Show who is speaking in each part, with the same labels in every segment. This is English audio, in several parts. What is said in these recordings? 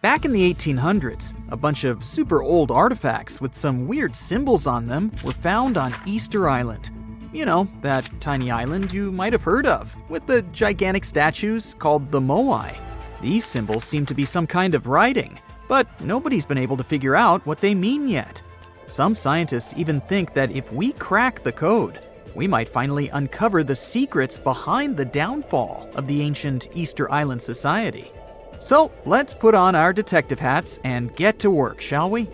Speaker 1: Back in the 1800s, a bunch of super old artifacts with some weird symbols on them were found on Easter Island. You know, that tiny island you might have heard of, with the gigantic statues called the Moai. These symbols seem to be some kind of writing, but nobody's been able to figure out what they mean yet. Some scientists even think that if we crack the code, we might finally uncover the secrets behind the downfall of the ancient Easter Island society. So let's put on our detective hats and get to work, shall we?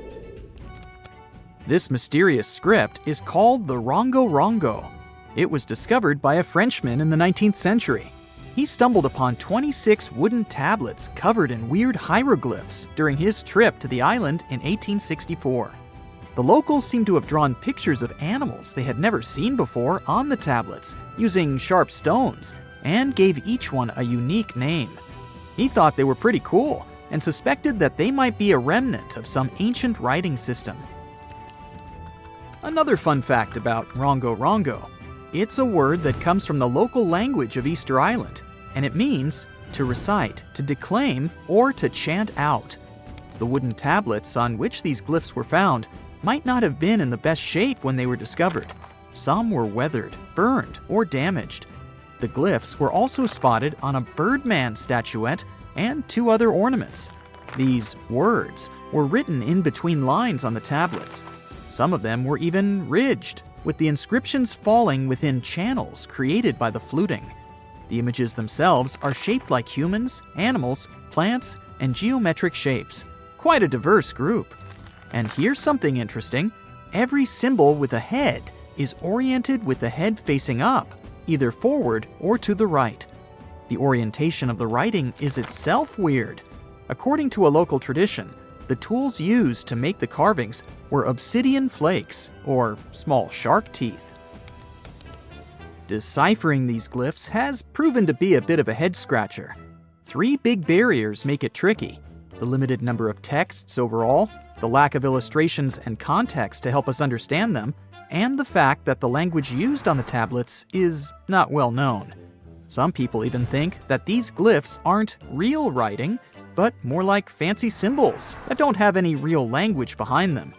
Speaker 1: This mysterious script is called the Rongo Rongo. It was discovered by a Frenchman in the 19th century. He stumbled upon 26 wooden tablets covered in weird hieroglyphs during his trip to the island in 1864. The locals seem to have drawn pictures of animals they had never seen before on the tablets, using sharp stones, and gave each one a unique name. He thought they were pretty cool and suspected that they might be a remnant of some ancient writing system. Another fun fact about Rongo Rongo: it's a word that comes from the local language of Easter Island, and it means to recite, to declaim, or to chant out. The wooden tablets on which these glyphs were found might not have been in the best shape when they were discovered. Some were weathered, burned, or damaged. The glyphs were also spotted on a Birdman statuette and 2 other ornaments. These words were written in between lines on the tablets. Some of them were even ridged, with the inscriptions falling within channels created by the fluting. The images themselves are shaped like humans, animals, plants, and geometric shapes. Quite a diverse group. And here's something interesting: every symbol with a head is oriented with the head facing up, either forward or to the right. The orientation of the writing is itself weird. According to a local tradition, the tools used to make the carvings were obsidian flakes, or small shark teeth. Deciphering these glyphs has proven to be a bit of a head-scratcher. 3 big barriers make it tricky: the limited number of texts overall, the lack of illustrations and context to help us understand them, and the fact that the language used on the tablets is not well known. Some people even think that these glyphs aren't real writing, but more like fancy symbols that don't have any real language behind them.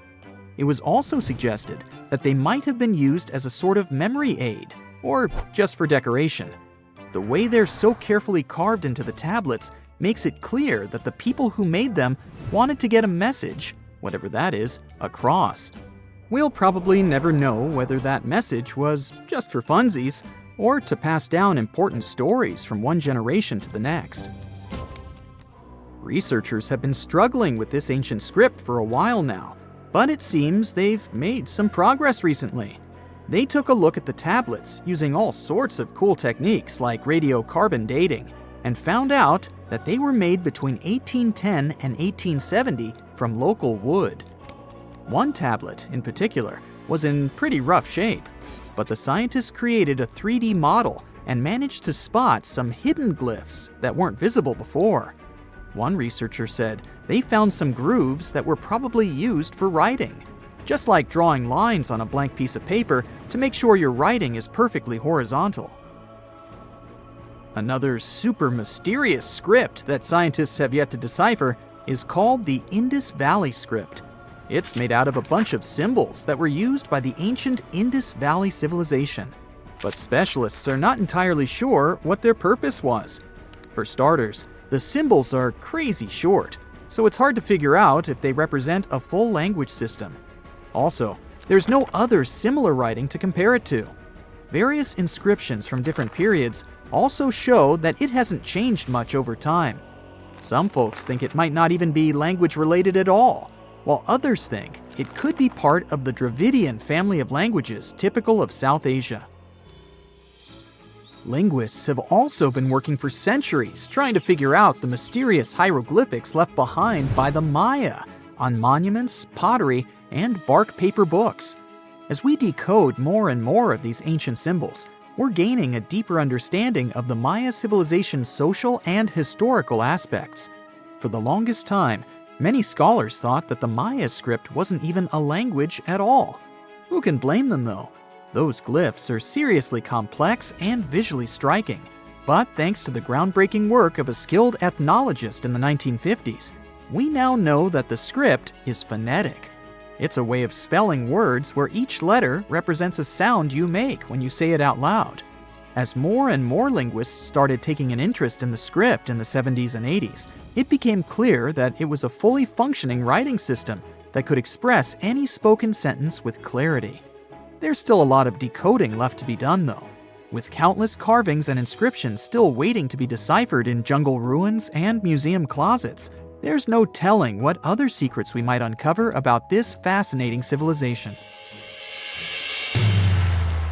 Speaker 1: It was also suggested that they might have been used as a sort of memory aid, or just for decoration. The way they're so carefully carved into the tablets makes it clear that the people who made them wanted to get a message, whatever that is, across. We'll probably never know whether that message was just for funsies, or to pass down important stories from one generation to the next. Researchers have been struggling with this ancient script for a while now, but it seems they've made some progress recently. They took a look at the tablets using all sorts of cool techniques like radiocarbon dating, and found out that they were made between 1810 and 1870 from local wood. One tablet, in particular, was in pretty rough shape, but the scientists created a 3D model and managed to spot some hidden glyphs that weren't visible before. One researcher said they found some grooves that were probably used for writing, just like drawing lines on a blank piece of paper to make sure your writing is perfectly horizontal. Another super mysterious script that scientists have yet to decipher is called the Indus Valley script. It's made out of a bunch of symbols that were used by the ancient Indus Valley civilization, but specialists are not entirely sure what their purpose was. For starters, the symbols are crazy short, so it's hard to figure out if they represent a full language system. Also, there's no other similar writing to compare it to. Various inscriptions from different periods also show that it hasn't changed much over time. Some folks think it might not even be language related at all, while others think it could be part of the Dravidian family of languages typical of South Asia. Linguists have also been working for centuries trying to figure out the mysterious hieroglyphics left behind by the Maya on monuments, pottery, and bark paper books. As we decode more and more of these ancient symbols, we're gaining a deeper understanding of the Maya civilization's social and historical aspects. For the longest time, many scholars thought that the Maya script wasn't even a language at all. Who can blame them, though? Those glyphs are seriously complex and visually striking. But thanks to the groundbreaking work of a skilled ethnologist in the 1950s, we now know that the script is phonetic. It's a way of spelling words where each letter represents a sound you make when you say it out loud. As more and more linguists started taking an interest in the script in the 70s and 80s, it became clear that it was a fully functioning writing system that could express any spoken sentence with clarity. There's still a lot of decoding left to be done, though, with countless carvings and inscriptions still waiting to be deciphered in jungle ruins and museum closets. There's no telling what other secrets we might uncover about this fascinating civilization.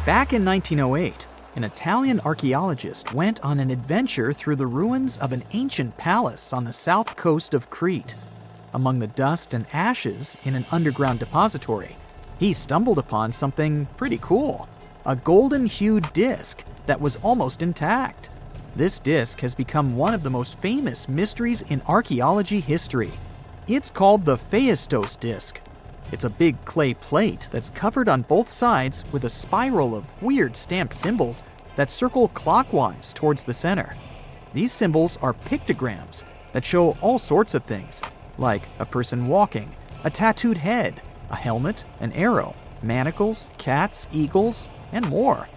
Speaker 1: Back in 1908, an Italian archaeologist went on an adventure through the ruins of an ancient palace on the south coast of Crete. Among the dust and ashes in an underground depository, he stumbled upon something pretty cool, a golden-hued disc that was almost intact. This disc has become one of the most famous mysteries in archaeology history. It's called the Phaistos disc. It's a big clay plate that's covered on both sides with a spiral of weird stamped symbols that circle clockwise towards the center. These symbols are pictograms that show all sorts of things, like a person walking, a tattooed head, a helmet, an arrow, manacles, cats, eagles, and more.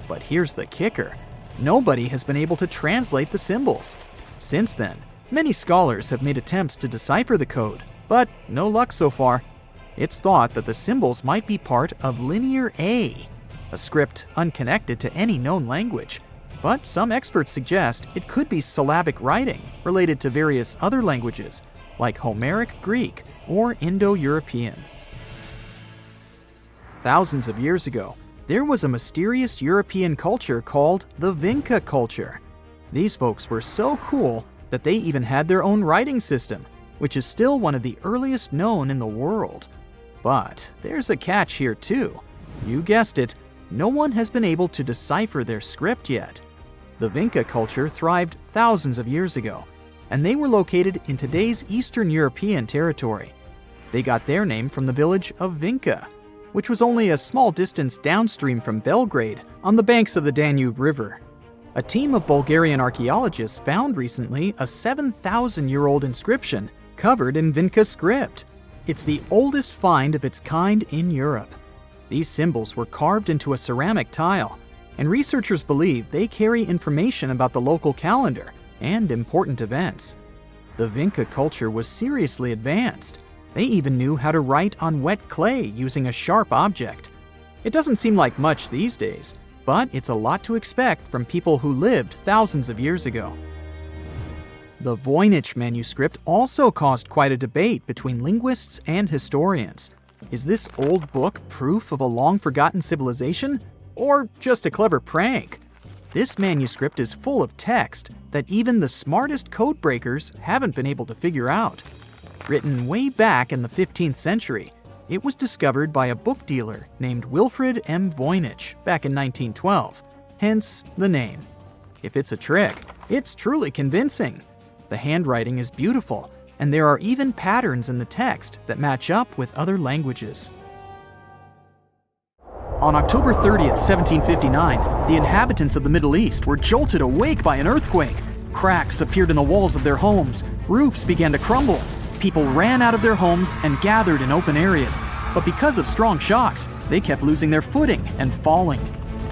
Speaker 1: But here's the kicker. Nobody has been able to translate the symbols. Since then, many scholars have made attempts to decipher the code, but no luck so far. It's thought that the symbols might be part of Linear A, a script unconnected to any known language. But some experts suggest it could be syllabic writing related to various other languages, like Homeric Greek or Indo-European. Thousands of years ago, there was a mysterious European culture called the Vinca culture. These folks were so cool that they even had their own writing system, which is still one of the earliest known in the world. But there's a catch here too. You guessed it, no one has been able to decipher their script yet. The Vinca culture thrived thousands of years ago, and they were located in today's Eastern European territory. They got their name from the village of Vinca, which was only a small distance downstream from Belgrade on the banks of the Danube River. A team of Bulgarian archaeologists found recently a 7,000-year-old inscription covered in Vinca script. It's the oldest find of its kind in Europe. These symbols were carved into a ceramic tile, and researchers believe they carry information about the local calendar and important events. The Vinca culture was seriously advanced. They even knew how to write on wet clay using a sharp object. It doesn't seem like much these days, but it's a lot to expect from people who lived thousands of years ago. The Voynich manuscript also caused quite a debate between linguists and historians. Is this old book proof of a long-forgotten civilization, or just a clever prank? This manuscript is full of text that even the smartest codebreakers haven't been able to figure out. Written way back in the 15th century, it was discovered by a book dealer named Wilfrid M. Voynich back in 1912, hence the name. If it's a trick, it's truly convincing. The handwriting is beautiful, and there are even patterns in the text that match up with other languages. On October 30th, 1759, the inhabitants of the Middle East were jolted awake by an earthquake. Cracks appeared in the walls of their homes, roofs began to crumble. People ran out of their homes and gathered in open areas, but because of strong shocks, they kept losing their footing and falling.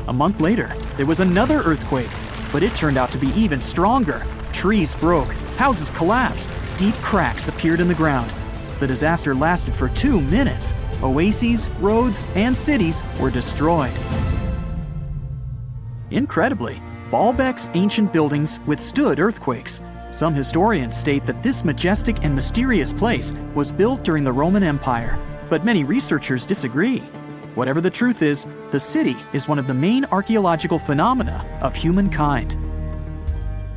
Speaker 1: A month later, there was another earthquake, but it turned out to be even stronger. Trees broke, houses collapsed, deep cracks appeared in the ground. The disaster lasted for 2 minutes. Oases, roads, and cities were destroyed. Incredibly, Baalbek's ancient buildings withstood earthquakes. Some historians state that this majestic and mysterious place was built during the Roman Empire, but many researchers disagree. Whatever the truth is, the city is one of the main archaeological phenomena of humankind.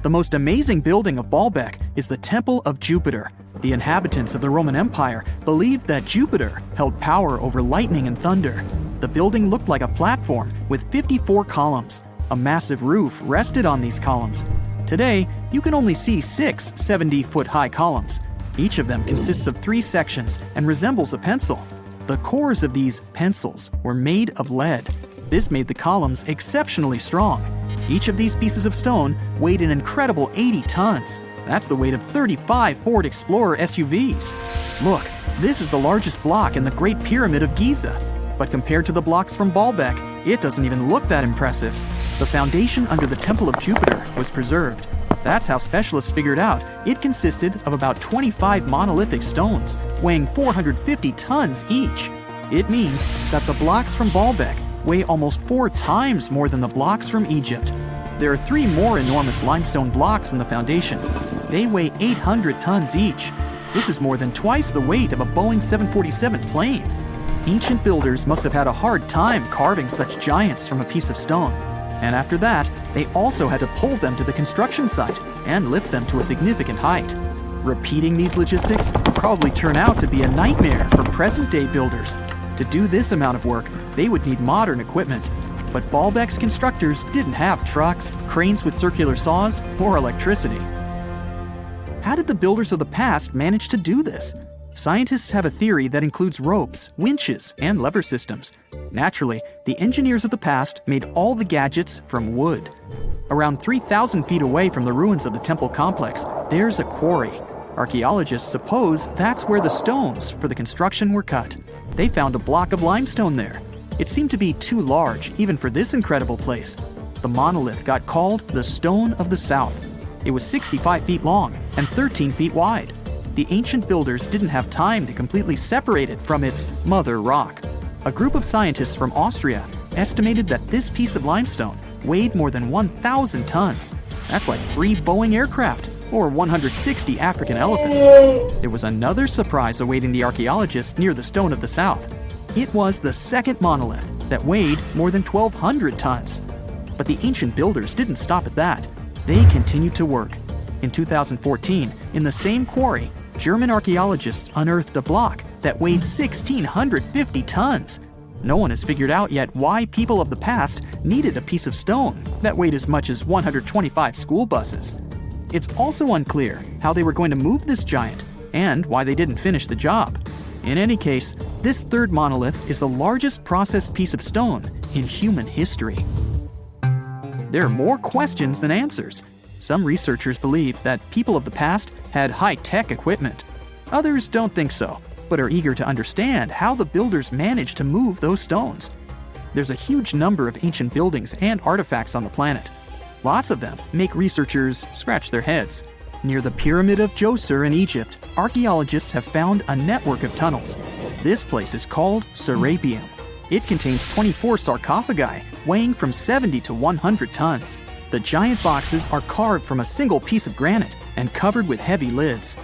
Speaker 1: The most amazing building of Baalbek is the Temple of Jupiter. The inhabitants of the Roman Empire believed that Jupiter held power over lightning and thunder. The building looked like a platform with 54 columns. A massive roof rested on these columns. Today, you can only see 6 70-foot-high columns. Each of them consists of 3 sections and resembles a pencil. The cores of these pencils were made of lead. This made the columns exceptionally strong. Each of these pieces of stone weighed an incredible 80 tons. That's the weight of 35 Ford Explorer SUVs. Look, this is the largest block in the Great Pyramid of Giza. But compared to the blocks from Baalbek, it doesn't even look that impressive. The foundation under the Temple of Jupiter was preserved. That's how specialists figured out it consisted of about 25 monolithic stones, weighing 450 tons each. It means that the blocks from Baalbek weigh almost 4 times more than the blocks from Egypt. There are 3 more enormous limestone blocks in the foundation. They weigh 800 tons each. This is more than twice the weight of a Boeing 747 plane. Ancient builders must have had a hard time carving such giants from a piece of stone. And after that, they also had to pull them to the construction site and lift them to a significant height. Repeating these logistics would probably turn out to be a nightmare for present-day builders. To do this amount of work, they would need modern equipment. But Baalbek's constructors didn't have trucks, cranes with circular saws, or electricity. How did the builders of the past manage to do this? Scientists have a theory that includes ropes, winches, and lever systems. Naturally, the engineers of the past made all the gadgets from wood. Around 3,000 feet away from the ruins of the temple complex, there's a quarry. Archaeologists suppose that's where the stones for the construction were cut. They found a block of limestone there. It seemed to be too large even for this incredible place. The monolith got called the Stone of the South. It was 65 feet long and 13 feet wide. The ancient builders didn't have time to completely separate it from its mother rock. A group of scientists from Austria estimated that this piece of limestone weighed more than 1,000 tons. That's like 3 Boeing aircraft or 160 African elephants. There was another surprise awaiting the archaeologists near the Stone of the South. It was the second monolith that weighed more than 1,200 tons. But the ancient builders didn't stop at that. They continued to work. In 2014, in the same quarry, German archaeologists unearthed a block that weighed 1,650 tons. No one has figured out yet why people of the past needed a piece of stone that weighed as much as 125 school buses. It's also unclear how they were going to move this giant and why they didn't finish the job. In any case, this third monolith is the largest processed piece of stone in human history. There are more questions than answers. Some researchers believe that people of the past had high-tech equipment. Others don't think so, but are eager to understand how the builders managed to move those stones. There's a huge number of ancient buildings and artifacts on the planet. Lots of them make researchers scratch their heads. Near the Pyramid of Djoser in Egypt, archaeologists have found a network of tunnels. This place is called Serapeum. It contains 24 sarcophagi weighing from 70 to 100 tons. The giant boxes are carved from a single piece of granite and covered with heavy lids.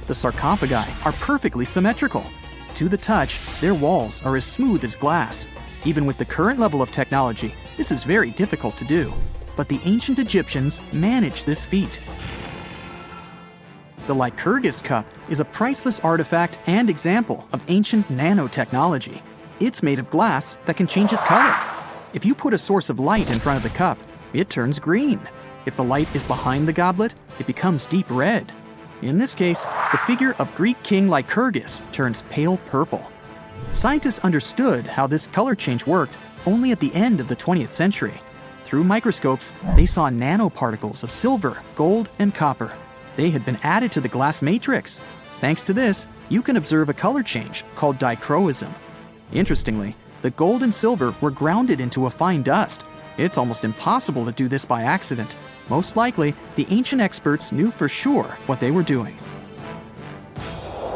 Speaker 1: The sarcophagi are perfectly symmetrical. To the touch, their walls are as smooth as glass. Even with the current level of technology, this is very difficult to do. But the ancient Egyptians managed this feat. The Lycurgus cup is a priceless artifact and example of ancient nanotechnology. It's made of glass that can change its color. If you put a source of light in front of the cup, it turns green. If the light is behind the goblet, it becomes deep red. In this case, the figure of Greek king Lycurgus turns pale purple. Scientists understood how this color change worked only at the end of the 20th century. Through microscopes, they saw nanoparticles of silver, gold, and copper. They had been added to the glass matrix. Thanks to this, you can observe a color change called dichroism. Interestingly, the gold and silver were grounded into a fine dust. It's almost impossible to do this by accident. Most likely, the ancient experts knew for sure what they were doing.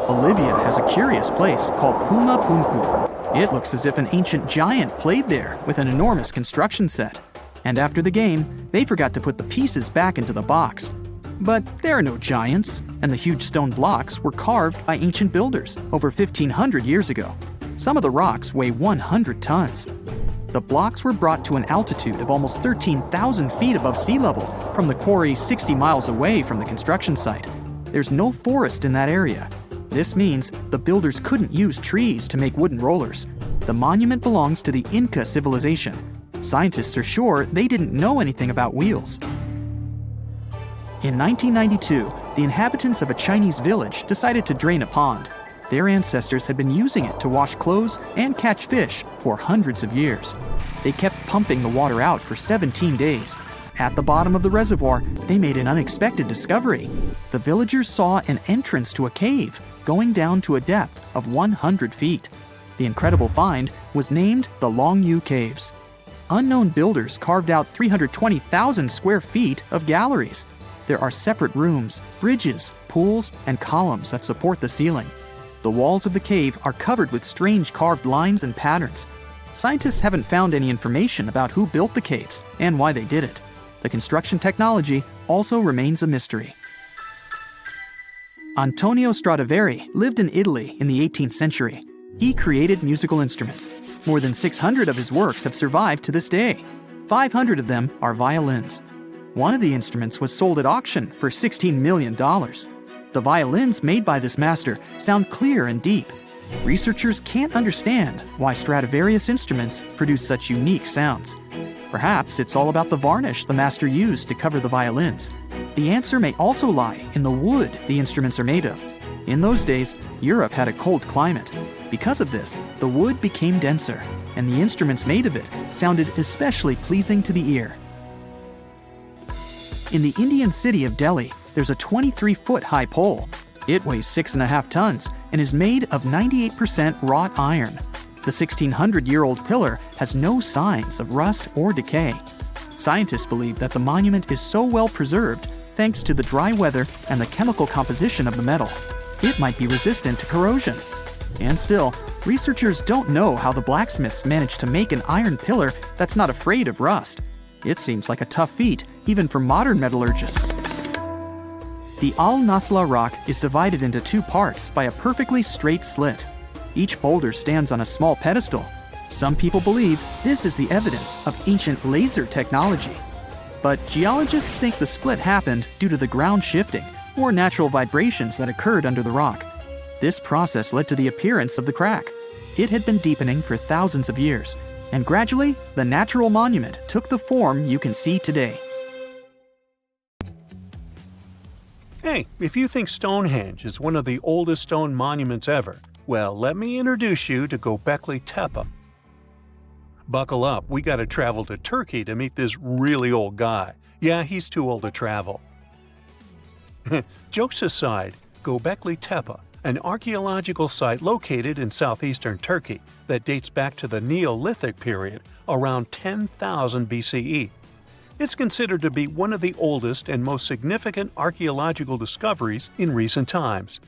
Speaker 1: Bolivia has a curious place called Puma Punku. It looks as if an ancient giant played there with an enormous construction set. And after the game, they forgot to put the pieces back into the box. But there are no giants, and the huge stone blocks were carved by ancient builders over 1,500 years ago. Some of the rocks weigh 100 tons. The blocks were brought to an altitude of almost 13,000 feet above sea level from the quarry 60 miles away from the construction site. There's no forest in that area. This means the builders couldn't use trees to make wooden rollers. The monument belongs to the Inca civilization. Scientists are sure they didn't know anything about wheels. In 1992, the inhabitants of a Chinese village decided to drain a pond. Their ancestors had been using it to wash clothes and catch fish for hundreds of years. They kept pumping the water out for 17 days. At the bottom of the reservoir, they made an unexpected discovery. The villagers saw an entrance to a cave, going down to a depth of 100 feet. The incredible find was named the Longyou Caves. Unknown builders carved out 320,000 square feet of galleries. There are separate rooms, bridges, pools, and columns that support the ceiling. The walls of the cave are covered with strange carved lines and patterns. Scientists haven't found any information about who built the caves and why they did it. The construction technology also remains a mystery. Antonio Stradivari lived in Italy in the 18th century. He created musical instruments. More than 600 of his works have survived to this day. 500 of them are violins. One of the instruments was sold at auction for $16 million. The violins made by this master sound clear and deep. Researchers can't understand why Stradivarius instruments produce such unique sounds. Perhaps it's all about the varnish the master used to cover the violins. The answer may also lie in the wood the instruments are made of. In those days, Europe had a cold climate. Because of this, the wood became denser, and the instruments made of it sounded especially pleasing to the ear. In the Indian city of Delhi, there's a 23-foot high pole. It weighs 6.5 tons and is made of 98% wrought iron. The 1,600-year-old pillar has no signs of rust or decay. Scientists believe that the monument is so well preserved thanks to the dry weather and the chemical composition of the metal. It might be resistant to corrosion. And still, researchers don't know how the blacksmiths managed to make an iron pillar that's not afraid of rust. It seems like a tough feat, even for modern metallurgists. The Al-Nasla rock is divided into two parts by a perfectly straight slit. Each boulder stands on a small pedestal. Some people believe this is the evidence of ancient laser technology. But geologists think the split happened due to the ground shifting or natural vibrations that occurred under the rock. This process led to the appearance of the crack. It had been deepening for thousands of years, and gradually, the natural monument took the form you can see today.
Speaker 2: Hey, if you think Stonehenge is one of the oldest stone monuments ever, well, let me introduce you to Göbekli Tepe. Buckle up, we gotta travel to Turkey to meet this really old guy. Yeah, he's too old to travel. Jokes aside, Göbekli Tepe, an archaeological site located in southeastern Turkey that dates back to the Neolithic period, around 10,000 BCE. It's considered to be one of the oldest and most significant archaeological discoveries in recent times.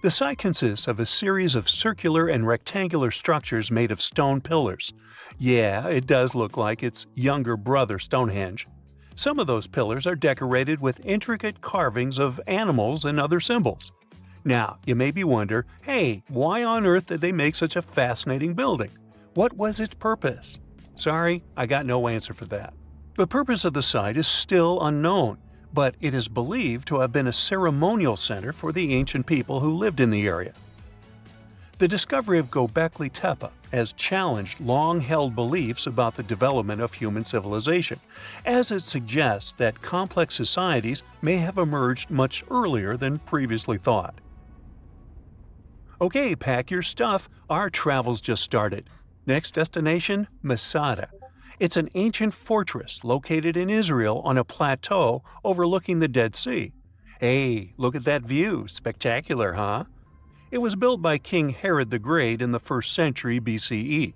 Speaker 2: The site consists of a series of circular and rectangular structures made of stone pillars. Yeah, it does look like its younger brother Stonehenge. Some of those pillars are decorated with intricate carvings of animals and other symbols. Now, you may be wondering, hey, why on earth did they make such a fascinating building? What was its purpose? Sorry, I got no answer for that. The purpose of the site is still unknown, but it is believed to have been a ceremonial center for the ancient people who lived in the area. The discovery of Göbekli Tepe has challenged long-held beliefs about the development of human civilization, as it suggests that complex societies may have emerged much earlier than previously thought. Okay, pack your stuff, our travel's just started. Next destination, Masada. It's an ancient fortress located in Israel on a plateau overlooking the Dead Sea. Hey, look at that view, spectacular, huh? It was built by King Herod the Great in the 1st century BCE,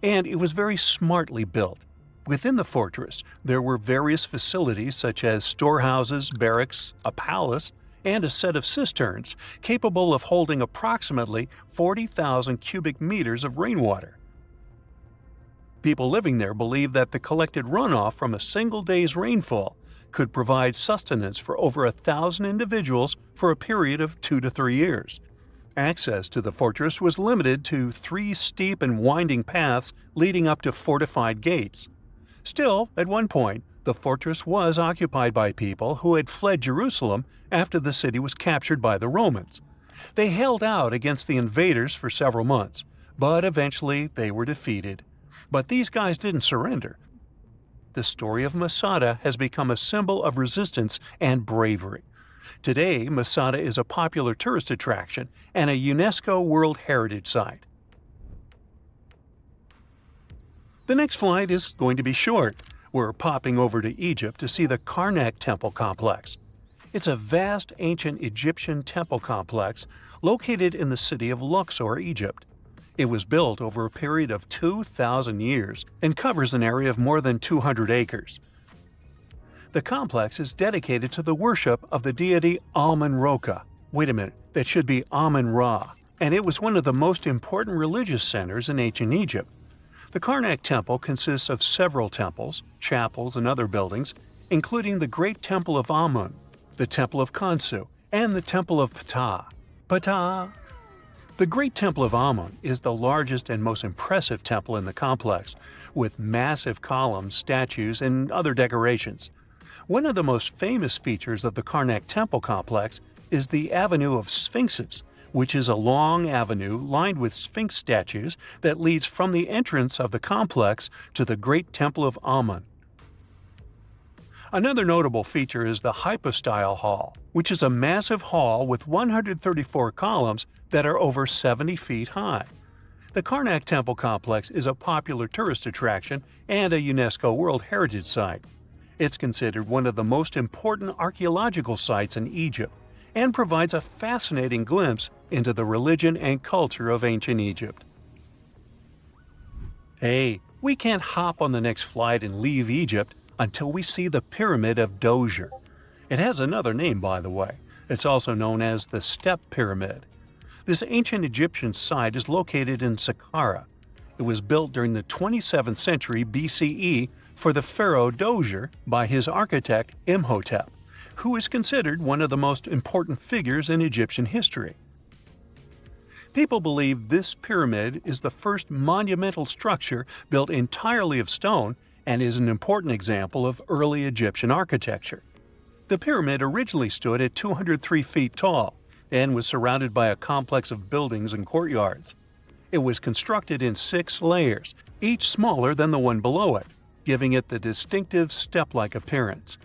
Speaker 2: and it was very smartly built. Within the fortress, there were various facilities such as storehouses, barracks, a palace, and a set of cisterns capable of holding approximately 40,000 cubic meters of rainwater. People living there believed that the collected runoff from a single day's rainfall could provide sustenance for over 1,000 individuals for a period of 2 to 3 years. Access to the fortress was limited to 3 steep and winding paths leading up to fortified gates. Still, at one point, the fortress was occupied by people who had fled Jerusalem after the city was captured by the Romans. They held out against the invaders for several months, but eventually they were defeated. But these guys didn't surrender. The story of Masada has become a symbol of resistance and bravery. Today, Masada is a popular tourist attraction and a UNESCO World Heritage Site. The next flight is going to be short. We're popping over to Egypt to see the Karnak Temple Complex. It's a vast ancient Egyptian temple complex located in the city of Luxor, Egypt. It was built over a period of 2,000 years and covers an area of more than 200 acres. The complex is dedicated to the worship of the deity Amun-Roka. Wait a minute, that should be Amun-Ra, and it was one of the most important religious centers in ancient Egypt. The Karnak Temple consists of several temples, chapels, and other buildings, including the Great Temple of Amun, the Temple of Khonsu, and the Temple of Ptah. Ptah! The Great Temple of Amun is the largest and most impressive temple in the complex, with massive columns, statues, and other decorations. One of the most famous features of the Karnak Temple complex is the Avenue of Sphinxes, which is a long avenue lined with Sphinx statues that leads from the entrance of the complex to the Great Temple of Amun. Another notable feature is the Hypostyle Hall, which is a massive hall with 134 columns that are over 70 feet high. The Karnak Temple complex is a popular tourist attraction and a UNESCO World Heritage Site. It's considered one of the most important archaeological sites in Egypt and provides a fascinating glimpse into the religion and culture of ancient Egypt. Hey, we can't hop on the next flight and leave Egypt until we see the Pyramid of Djoser. It has another name, by the way. It's also known as the Step Pyramid. This ancient Egyptian site is located in Saqqara. It was built during the 27th century BCE for the pharaoh Djoser by his architect Imhotep, who is considered one of the most important figures in Egyptian history. People believe this pyramid is the first monumental structure built entirely of stone and is an important example of early Egyptian architecture. The pyramid originally stood at 203 feet tall and was surrounded by a complex of buildings and courtyards. It was constructed in 6 layers, each smaller than the one below it, giving it the distinctive step-like appearance.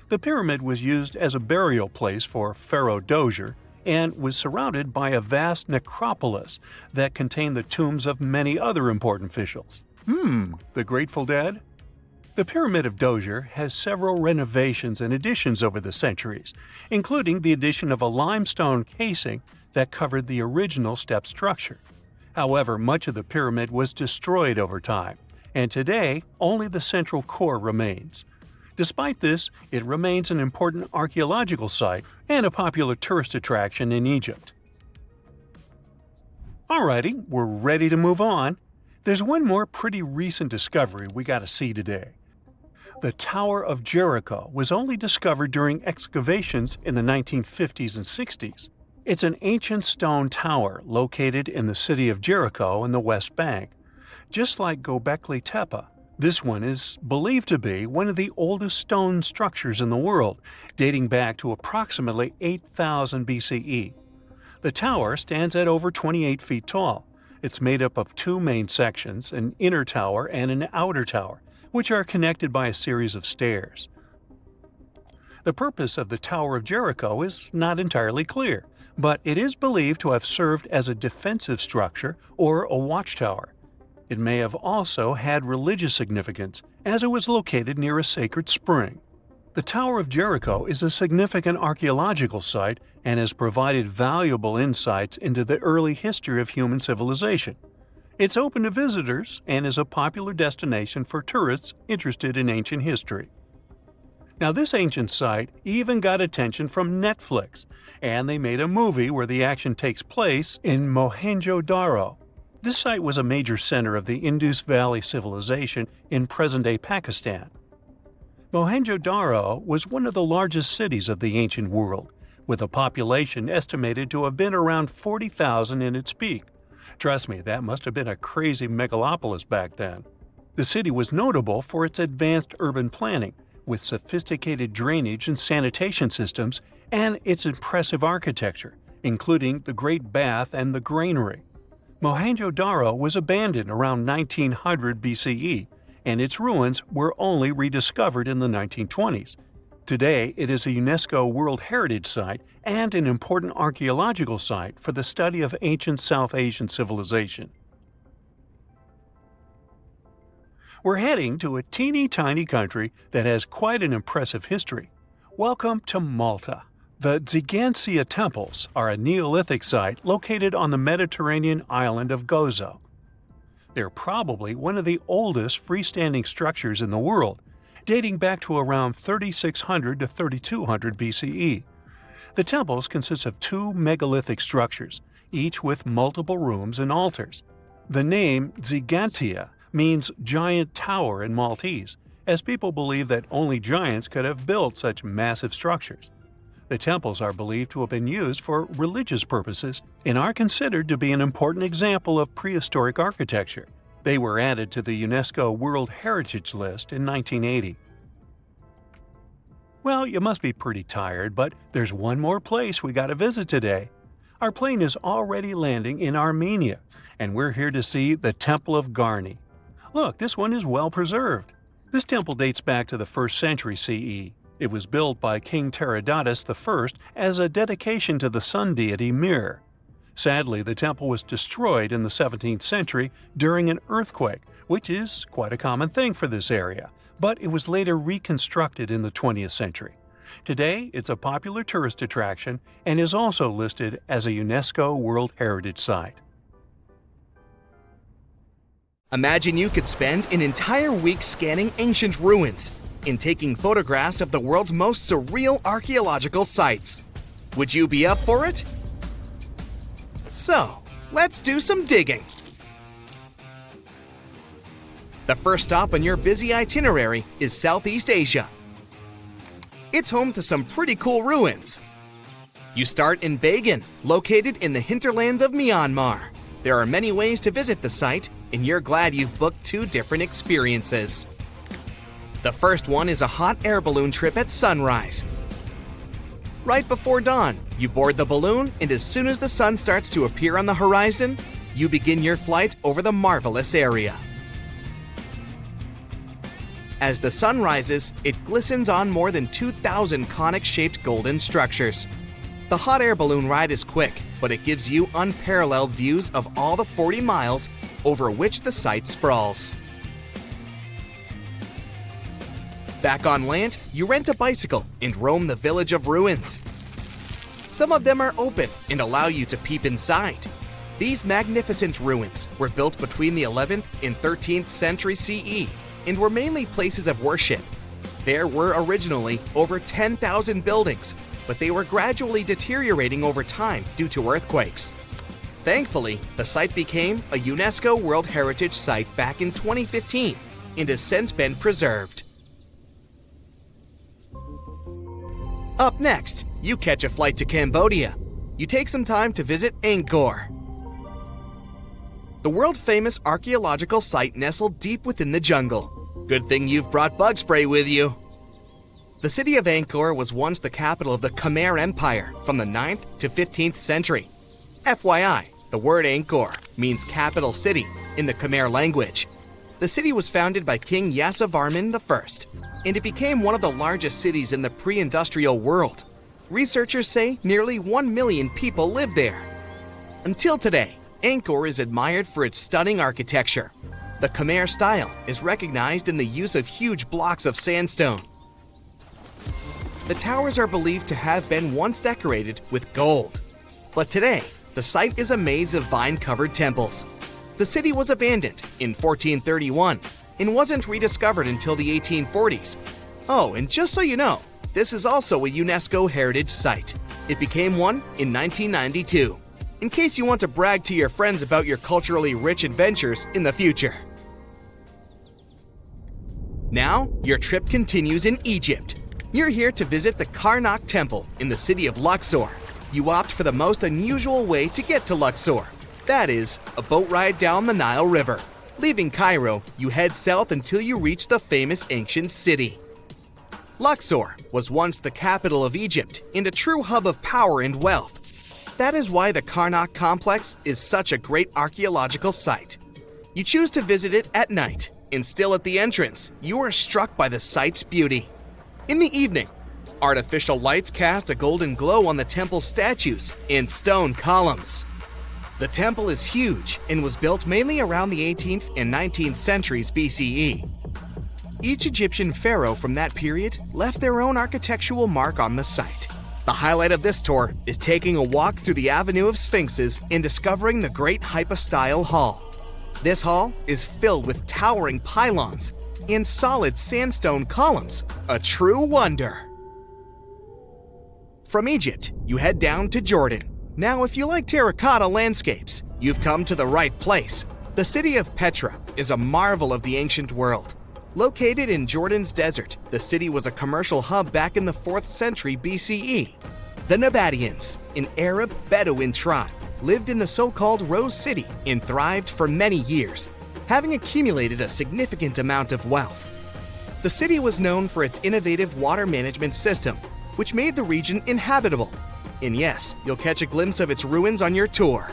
Speaker 2: The pyramid was used as a burial place for Pharaoh Djoser and was surrounded by a vast necropolis that contained the tombs of many other important officials. The Grateful Dead? The Pyramid of Djoser has several renovations and additions over the centuries, including the addition of a limestone casing that covered the original step structure. However, much of the pyramid was destroyed over time, and today only the central core remains. Despite this, it remains an important archaeological site and a popular tourist attraction in Egypt. Alrighty, we're ready to move on. There's one more pretty recent discovery we gotta see today. The Tower of Jericho was only discovered during excavations in the 1950s and 60s. It's an ancient stone tower located in the city of Jericho in the West Bank. Just like Göbekli Tepe, this one is believed to be one of the oldest stone structures in the world, dating back to approximately 8000 BCE. The tower stands at over 28 feet tall. It's made up of 2 main sections, an inner tower and an outer tower, which are connected by a series of stairs. The purpose of the Tower of Jericho is not entirely clear, but it is believed to have served as a defensive structure or a watchtower. It may have also had religious significance, as it was located near a sacred spring. The Tower of Jericho is a significant archaeological site and has provided valuable insights into the early history of human civilization. It's open to visitors and is a popular destination for tourists interested in ancient history. Now, this ancient site even got attention from Netflix, and they made a movie where the action takes place in Mohenjo-Daro. This site was a major center of the Indus Valley civilization in present-day Pakistan. Mohenjo-Daro was one of the largest cities of the ancient world, with a population estimated to have been around 40,000 in its peak. Trust me, that must have been a crazy megalopolis back then. The city was notable for its advanced urban planning, with sophisticated drainage and sanitation systems, and its impressive architecture, including the Great Bath and the Granary. Mohenjo-Daro was abandoned around 1900 BCE, and its ruins were only rediscovered in the 1920s. Today, it is a UNESCO World Heritage Site and an important archaeological site for the study of ancient South Asian civilization. We're heading to a teeny tiny country that has quite an impressive history. Welcome to Malta. The Zygantia temples are a Neolithic site located on the Mediterranean island of Gozo. They're probably one of the oldest freestanding structures in the world, dating back to around 3600 to 3200 BCE. The temples consist of two megalithic structures, each with multiple rooms and altars. The name Zygantia means giant tower in Maltese, as people believe that only giants could have built such massive structures. The temples are believed to have been used for religious purposes and are considered to be an important example of prehistoric architecture. They were added to the UNESCO World Heritage List in 1980. Well, you must be pretty tired, but there's one more place we gotta visit today. Our plane is already landing in Armenia, and we're here to see the Temple of Garni. Look, this one is well preserved. This temple dates back to the 1st century CE. It was built by King Tartessos I as a dedication to the sun deity Mir. Sadly, the temple was destroyed in the 17th century during an earthquake, which is quite a common thing for this area, but it was later reconstructed in the 20th century. Today, it's a popular tourist attraction and is also listed as a UNESCO World Heritage Site.
Speaker 3: Imagine you could spend an entire week scanning ancient ruins and taking photographs of the world's most surreal archaeological sites. Would you be up for it? So, let's do some digging. The first stop on your busy itinerary is Southeast Asia. It's home to some pretty cool ruins. You start in Bagan, located in the hinterlands of Myanmar. There are many ways to visit the site, and you're glad you've booked 2 different experiences. The first one is a hot air balloon trip at sunrise. Right before dawn, you board the balloon, and as soon as the sun starts to appear on the horizon, you begin your flight over the marvelous area. As the sun rises, it glistens on more than 2,000 conic-shaped golden structures. The hot air balloon ride is quick, but it gives you unparalleled views of all the 40 miles over which the site sprawls. Back on land, you rent a bicycle and roam the village of ruins. Some of them are open and allow you to peep inside. These magnificent ruins were built between the 11th and 13th century CE and were mainly places of worship. There were originally over 10,000 buildings, but they were gradually deteriorating over time due to earthquakes. Thankfully, the site became a UNESCO World Heritage Site back in 2015 and has since been preserved. Up next, you catch a flight to Cambodia. You take some time to visit Angkor, the world-famous archaeological site nestled deep within the jungle. Good thing you've brought bug spray with you. The city of Angkor was once the capital of the Khmer Empire from the 9th to 15th century. FYI, the word Angkor means capital city in the Khmer language. The city was founded by King Yasovarman I, and it became one of the largest cities in the pre-industrial world. Researchers say nearly 1 million people live there. Until today, Angkor is admired for its stunning architecture. The Khmer style is recognized in the use of huge blocks of sandstone. The towers are believed to have been once decorated with gold. But today, the site is a maze of vine-covered temples. The city was abandoned in 1431 and wasn't rediscovered until the 1840s. Oh, and just so you know, this is also a UNESCO Heritage Site. It became one in 1992, in case you want to brag to your friends about your culturally rich adventures in the future. Now, your trip continues in Egypt. You're here to visit the Karnak Temple in the city of Luxor. You opt for the most unusual way to get to Luxor. That is, a boat ride down the Nile River. Leaving Cairo, you head south until you reach the famous ancient city. Luxor was once the capital of Egypt and a true hub of power and wealth. That is why the Karnak complex is such a great archaeological site. You choose to visit it at night, and still at the entrance, you are struck by the site's beauty. In the evening, artificial lights cast a golden glow on the temple statues and stone columns. The temple is huge and was built mainly around the 18th and 19th centuries BCE. Each Egyptian pharaoh from that period left their own architectural mark on the site. The highlight of this tour is taking a walk through the Avenue of Sphinxes and discovering the Great Hypostyle Hall. This hall is filled with towering pylons and solid sandstone columns, a true wonder. From Egypt, you head down to Jordan. Now, if you like terracotta landscapes, you've come to the right place. The city of Petra is a marvel of the ancient world. Located in Jordan's desert, the city was a commercial hub back in the 4th century BCE. The Nabateans, an Arab Bedouin tribe, lived in the so-called Rose City and thrived for many years, having accumulated a significant amount of wealth. The city was known for its innovative water management system, which made the region inhabitable. And yes, you'll catch a glimpse of its ruins on your tour.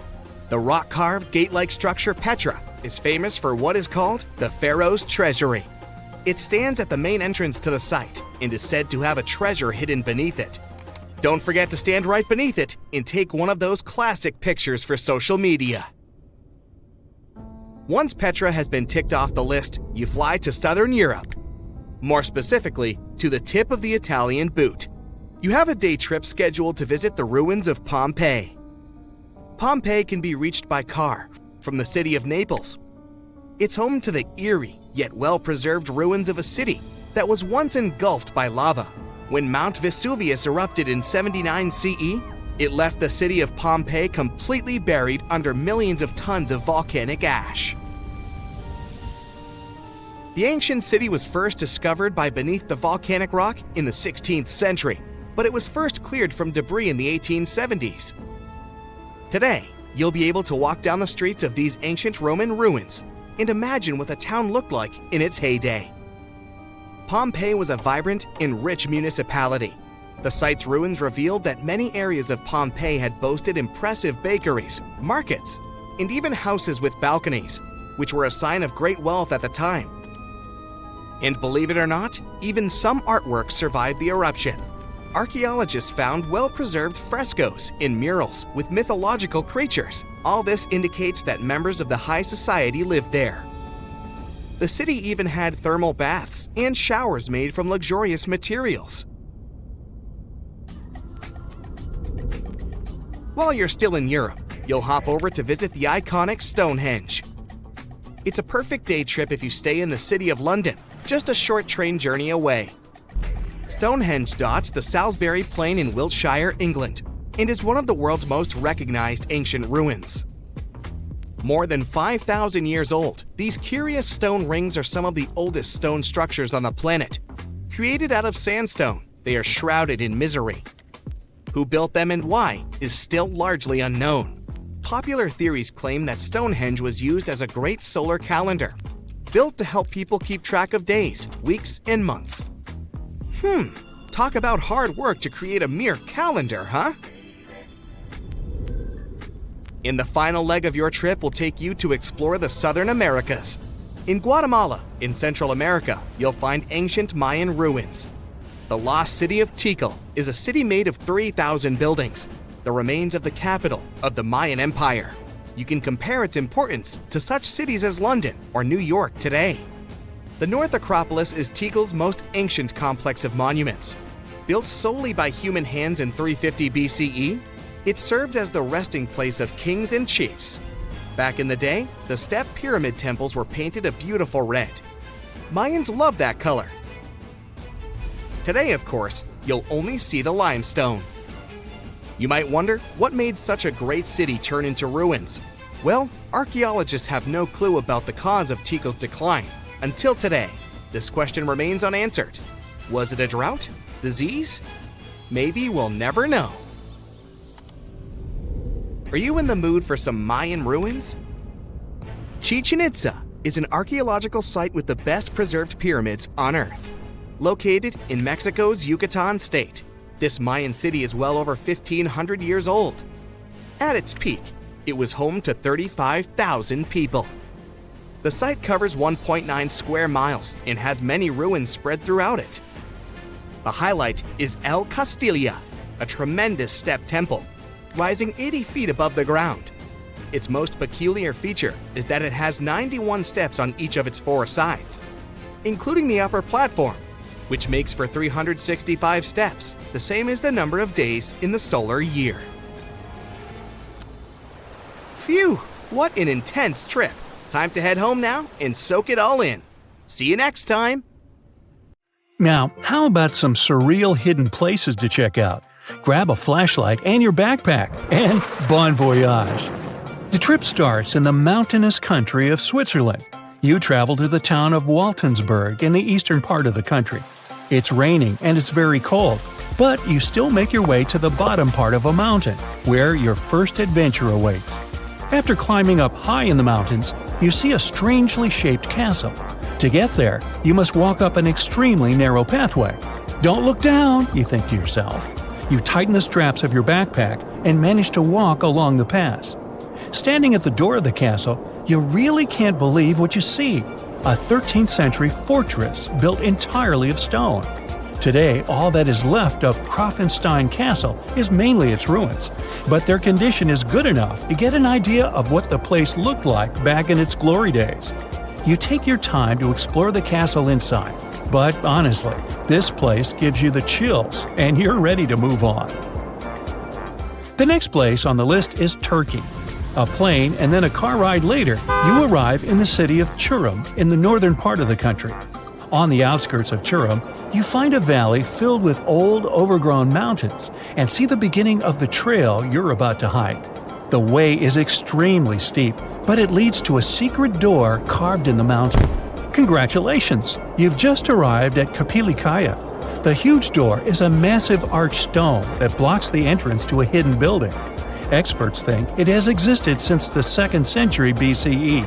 Speaker 3: The rock-carved gate-like structure Petra is famous for what is called the Pharaoh's Treasury. It stands at the main entrance to the site and is said to have a treasure hidden beneath it. Don't forget to stand right beneath it and take one of those classic pictures for social media. Once Petra has been ticked off the list, you fly to southern Europe. More specifically, to the tip of the Italian boot. You have a day trip scheduled to visit the ruins of Pompeii. Pompeii can be reached by car from the city of Naples. It's home to the eerie yet well-preserved ruins of a city that was once engulfed by lava. When Mount Vesuvius erupted in 79 CE, it left the city of Pompeii completely buried under millions of tons of volcanic ash. The ancient city was first discovered by beneath the volcanic rock in the 16th century, but it was first cleared from debris in the 1870s. Today, you'll be able to walk down the streets of these ancient Roman ruins and imagine what the town looked like in its heyday. Pompeii was a vibrant and rich municipality. The site's ruins revealed that many areas of Pompeii had boasted impressive bakeries, markets, and even houses with balconies, which were a sign of great wealth at the time. And believe it or not, even some artworks survived the eruption. Archaeologists found well-preserved frescoes and murals with mythological creatures. All this indicates that members of the high society lived there. The city even had thermal baths and showers made from luxurious materials. While you're still in Europe, you'll hop over to visit the iconic Stonehenge. It's a perfect day trip if you stay in the city of London, just a short train journey away. Stonehenge dots the Salisbury Plain in Wiltshire, England, and is one of the world's most recognized ancient ruins. More than 5,000 years old, these curious stone rings are some of the oldest stone structures on the planet. Created out of sandstone, they are shrouded in misery. Who built them and why is still largely unknown. Popular theories claim that Stonehenge was used as a great solar calendar, built to help people keep track of days, weeks, and months. Talk about hard work to create a mere calendar, huh? In the final leg of your trip will take you to explore the Southern Americas. In Guatemala, in Central America, you'll find ancient Mayan ruins. The lost city of Tikal is a city made of 3,000 buildings, the remains of the capital of the Mayan Empire. You can compare its importance to such cities as London or New York today. The North Acropolis is Tikal's most ancient complex of monuments. Built solely by human hands in 350 BCE, it served as the resting place of kings and chiefs. Back in the day, the step pyramid temples were painted a beautiful red. Mayans loved that color. Today, of course, you'll only see the limestone. You might wonder what made such a great city turn into ruins. Well, archaeologists have no clue about the cause of Tikal's decline. Until today, this question remains unanswered. Was it a drought? Disease? Maybe we'll never know. Are you in the mood for some Mayan ruins? Chichen Itza is an archaeological site with the best preserved pyramids on Earth. Located in Mexico's Yucatan state, this Mayan city is well over 1,500 years old. At its peak, it was home to 35,000 people. The site covers 1.9 square miles and has many ruins spread throughout it. The highlight is El Castilla, a tremendous step temple, rising 80 feet above the ground. Its most peculiar feature is that it has 91 steps on each of its 4 sides, including the upper platform, which makes for 365 steps, the same as the number of days in the solar year. Phew, what an intense trip. Time to head home now and soak it all in. See you next time.
Speaker 2: Now, how about some surreal hidden places to check out? Grab a flashlight and your backpack, and bon voyage! The trip starts in the mountainous country of Switzerland. You travel to the town of Waltensburg in the eastern part of the country. It's raining and it's very cold, but you still make your way to the bottom part of a mountain, where your first adventure awaits. After climbing up high in the mountains, you see a strangely shaped castle. To get there, you must walk up an extremely narrow pathway. Don't look down, you think to yourself. You tighten the straps of your backpack and manage to walk along the pass. Standing at the door of the castle, you really can't believe what you see. A 13th century fortress built entirely of stone. Today, all that is left of Krafenstein Castle is mainly its ruins, but their condition is good enough to get an idea of what the place looked like back in its glory days. You take your time to explore the castle inside, but honestly, this place gives you the chills and you're ready to move on. The next place on the list is Turkey. A plane and then a car ride later, you arrive in the city of Çorum in the northern part of the country. On the outskirts of Çorum, you find a valley filled with old, overgrown mountains and see the beginning of the trail you're about to hike. The way is extremely steep, but it leads to a secret door carved in the mountain. Congratulations! You've just arrived at Kapilikaya. The huge door is a massive arched stone that blocks the entrance to a hidden building. Experts think it has existed since the 2nd century BCE.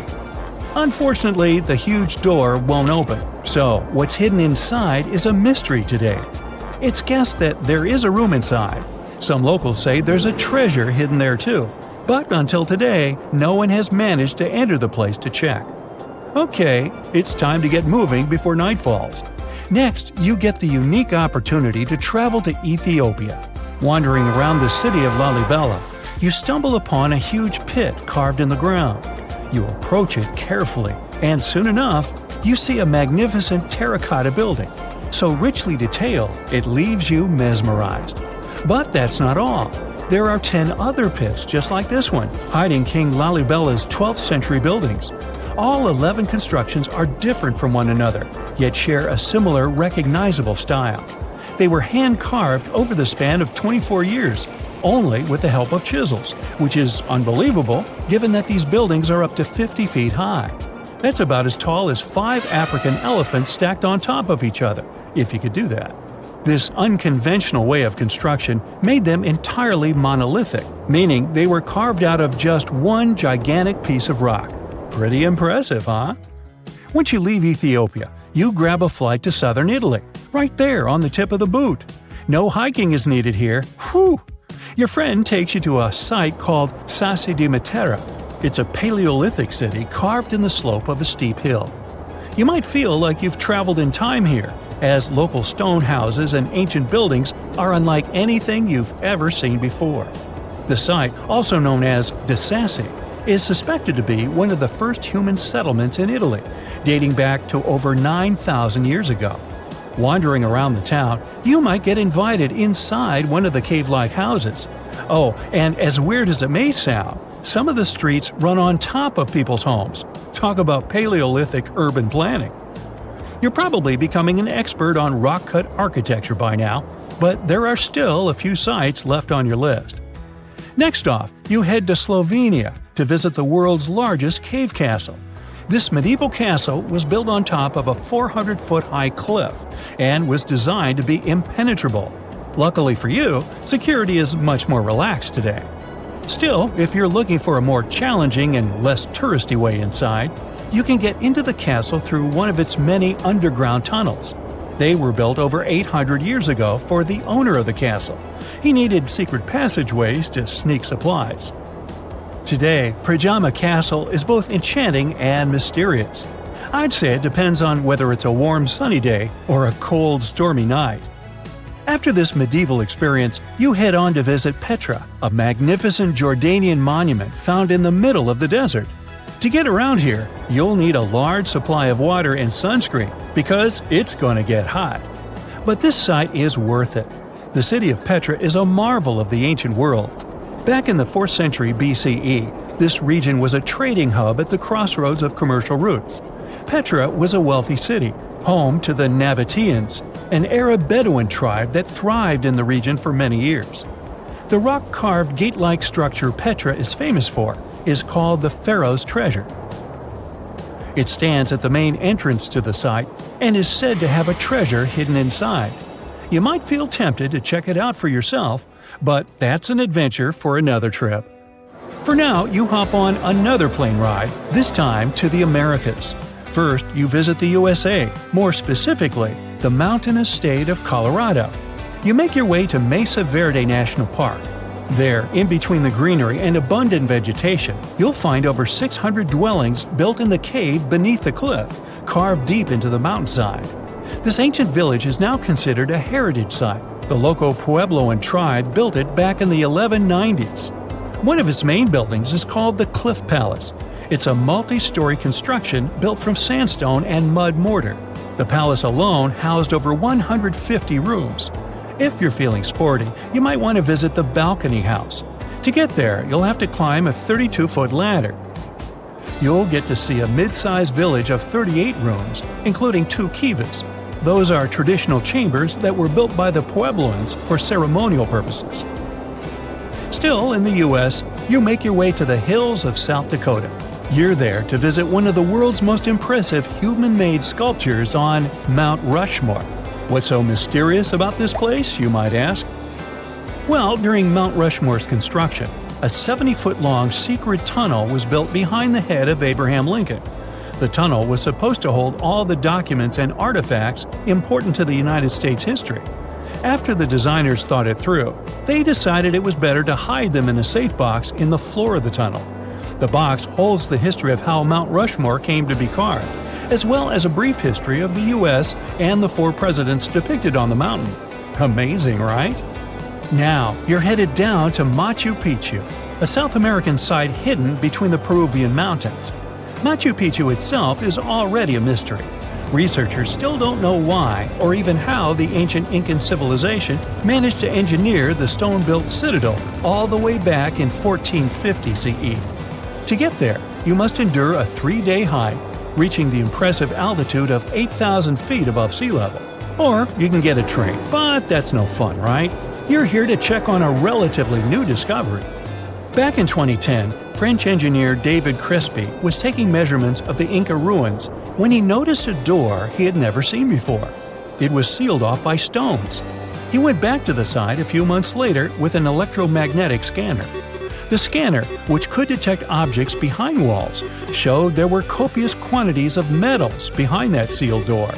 Speaker 2: Unfortunately, the huge door won't open, so what's hidden inside is a mystery today. It's guessed that there is a room inside. Some locals say there's a treasure hidden there too, but until today, no one has managed to enter the place to check. Okay, it's time to get moving before night falls. Next, you get the unique opportunity to travel to Ethiopia. Wandering around the city of Lalibela, you stumble upon a huge pit carved in the ground. You approach it carefully, and soon enough, you see a magnificent terracotta building, so richly detailed it leaves you mesmerized. But that's not all. There are 10 other pits just like this one, hiding King Lalibela's 12th century buildings. All 11 constructions are different from one another, yet share a similar recognizable style. They were hand-carved over the span of 24 years, only with the help of chisels, which is unbelievable given that these buildings are up to 50 feet high. That's about as tall as 5 African elephants stacked on top of each other, if you could do that. This unconventional way of construction made them entirely monolithic, meaning they were carved out of just one gigantic piece of rock. Pretty impressive, huh? Once you leave Ethiopia, you grab a flight to southern Italy, right there on the tip of the boot. No hiking is needed here. Whew! Your friend takes you to a site called Sassi di Matera. It's a Paleolithic city carved in the slope of a steep hill. You might feel like you've traveled in time here, as local stone houses and ancient buildings are unlike anything you've ever seen before. The site, also known as Deciphering, is suspected to be one of the first human settlements in Italy, dating back to over 9,000 years ago. Wandering around the town, you might get invited inside one of the cave-like houses. Oh, and as weird as it may sound, some of the streets run on top of people's homes. Talk about Paleolithic urban planning. You're probably becoming an expert on rock-cut architecture by now, but there are still a few sites left on your list. Next off, you head to Slovenia to visit the world's largest cave castle. This medieval castle was built on top of a 400-foot-high cliff and was designed to be impenetrable. Luckily for you, security is much more relaxed today. Still, if you're looking for a more challenging and less touristy way inside, you can get into the castle through one of its many underground tunnels. They were built over 800 years ago for the owner of the castle. He needed secret passageways to sneak supplies. Today, Pajama Castle is both enchanting and mysterious. I'd say it depends on whether it's a warm sunny day or a cold stormy night. After this medieval experience, you head on to visit Petra, a magnificent Jordanian monument found in the middle of the desert. To get around here, you'll need a large supply of water and sunscreen because it's going to get hot. But this site is worth it. The city of Petra is a marvel of the ancient world. Back in the 4th century BCE, this region was a trading hub at the crossroads of commercial routes. Petra was a wealthy city, home to the Nabateans, an Arab Bedouin tribe that thrived in the region for many years. The rock-carved gate-like structure Petra is famous for is called the Pharaoh's Treasure. It stands at the main entrance to the site and is said to have a treasure hidden inside. You might feel tempted to check it out for yourself, but that's an adventure for another trip. For now, you hop on another plane ride, this time to the Americas. First, you visit the USA, more specifically, the mountainous state of Colorado. You make your way to Mesa Verde National Park. There, in between the greenery and abundant vegetation, you'll find over 600 dwellings built in the cave beneath the cliff, carved deep into the mountainside. This ancient village is now considered a heritage site. The local Puebloan tribe built it back in the 1190s. One of its main buildings is called the Cliff Palace. It's a multi-story construction built from sandstone and mud mortar. The palace alone housed over 150 rooms. If you're feeling sporty, you might want to visit the balcony house. To get there, you'll have to climb a 32-foot ladder. You'll get to see a mid-sized village of 38 rooms, including 2 kivas. Those are traditional chambers that were built by the Puebloans for ceremonial purposes. Still, in the U.S., you make your way to the hills of South Dakota. You're there to visit one of the world's most impressive human-made sculptures on Mount Rushmore. What's so mysterious about this place, you might ask? Well, during Mount Rushmore's construction, a 70-foot-long secret tunnel was built behind the head of Abraham Lincoln. The tunnel was supposed to hold all the documents and artifacts important to the United States history. After the designers thought it through, they decided it was better to hide them in a safe box in the floor of the tunnel. The box holds the history of how Mount Rushmore came to be carved, as well as a brief history of the U.S. and the 4 presidents depicted on the mountain. Amazing, right? Now, you're headed down to Machu Picchu, a South American site hidden between the Peruvian mountains. Machu Picchu itself is already a mystery. Researchers still don't know why or even how the ancient Incan civilization managed to engineer the stone-built citadel all the way back in 1450 CE. To get there, you must endure a 3-day hike, reaching the impressive altitude of 8,000 feet above sea level. Or you can get a train, but that's no fun, right? You're here to check on a relatively new discovery. Back in 2010, French engineer David Crespi was taking measurements of the Inca ruins when he noticed a door he had never seen before. It was sealed off by stones. He went back to the site a few months later with an electromagnetic scanner. The scanner, which could detect objects behind walls, showed there were copious quantities of metals behind that sealed door.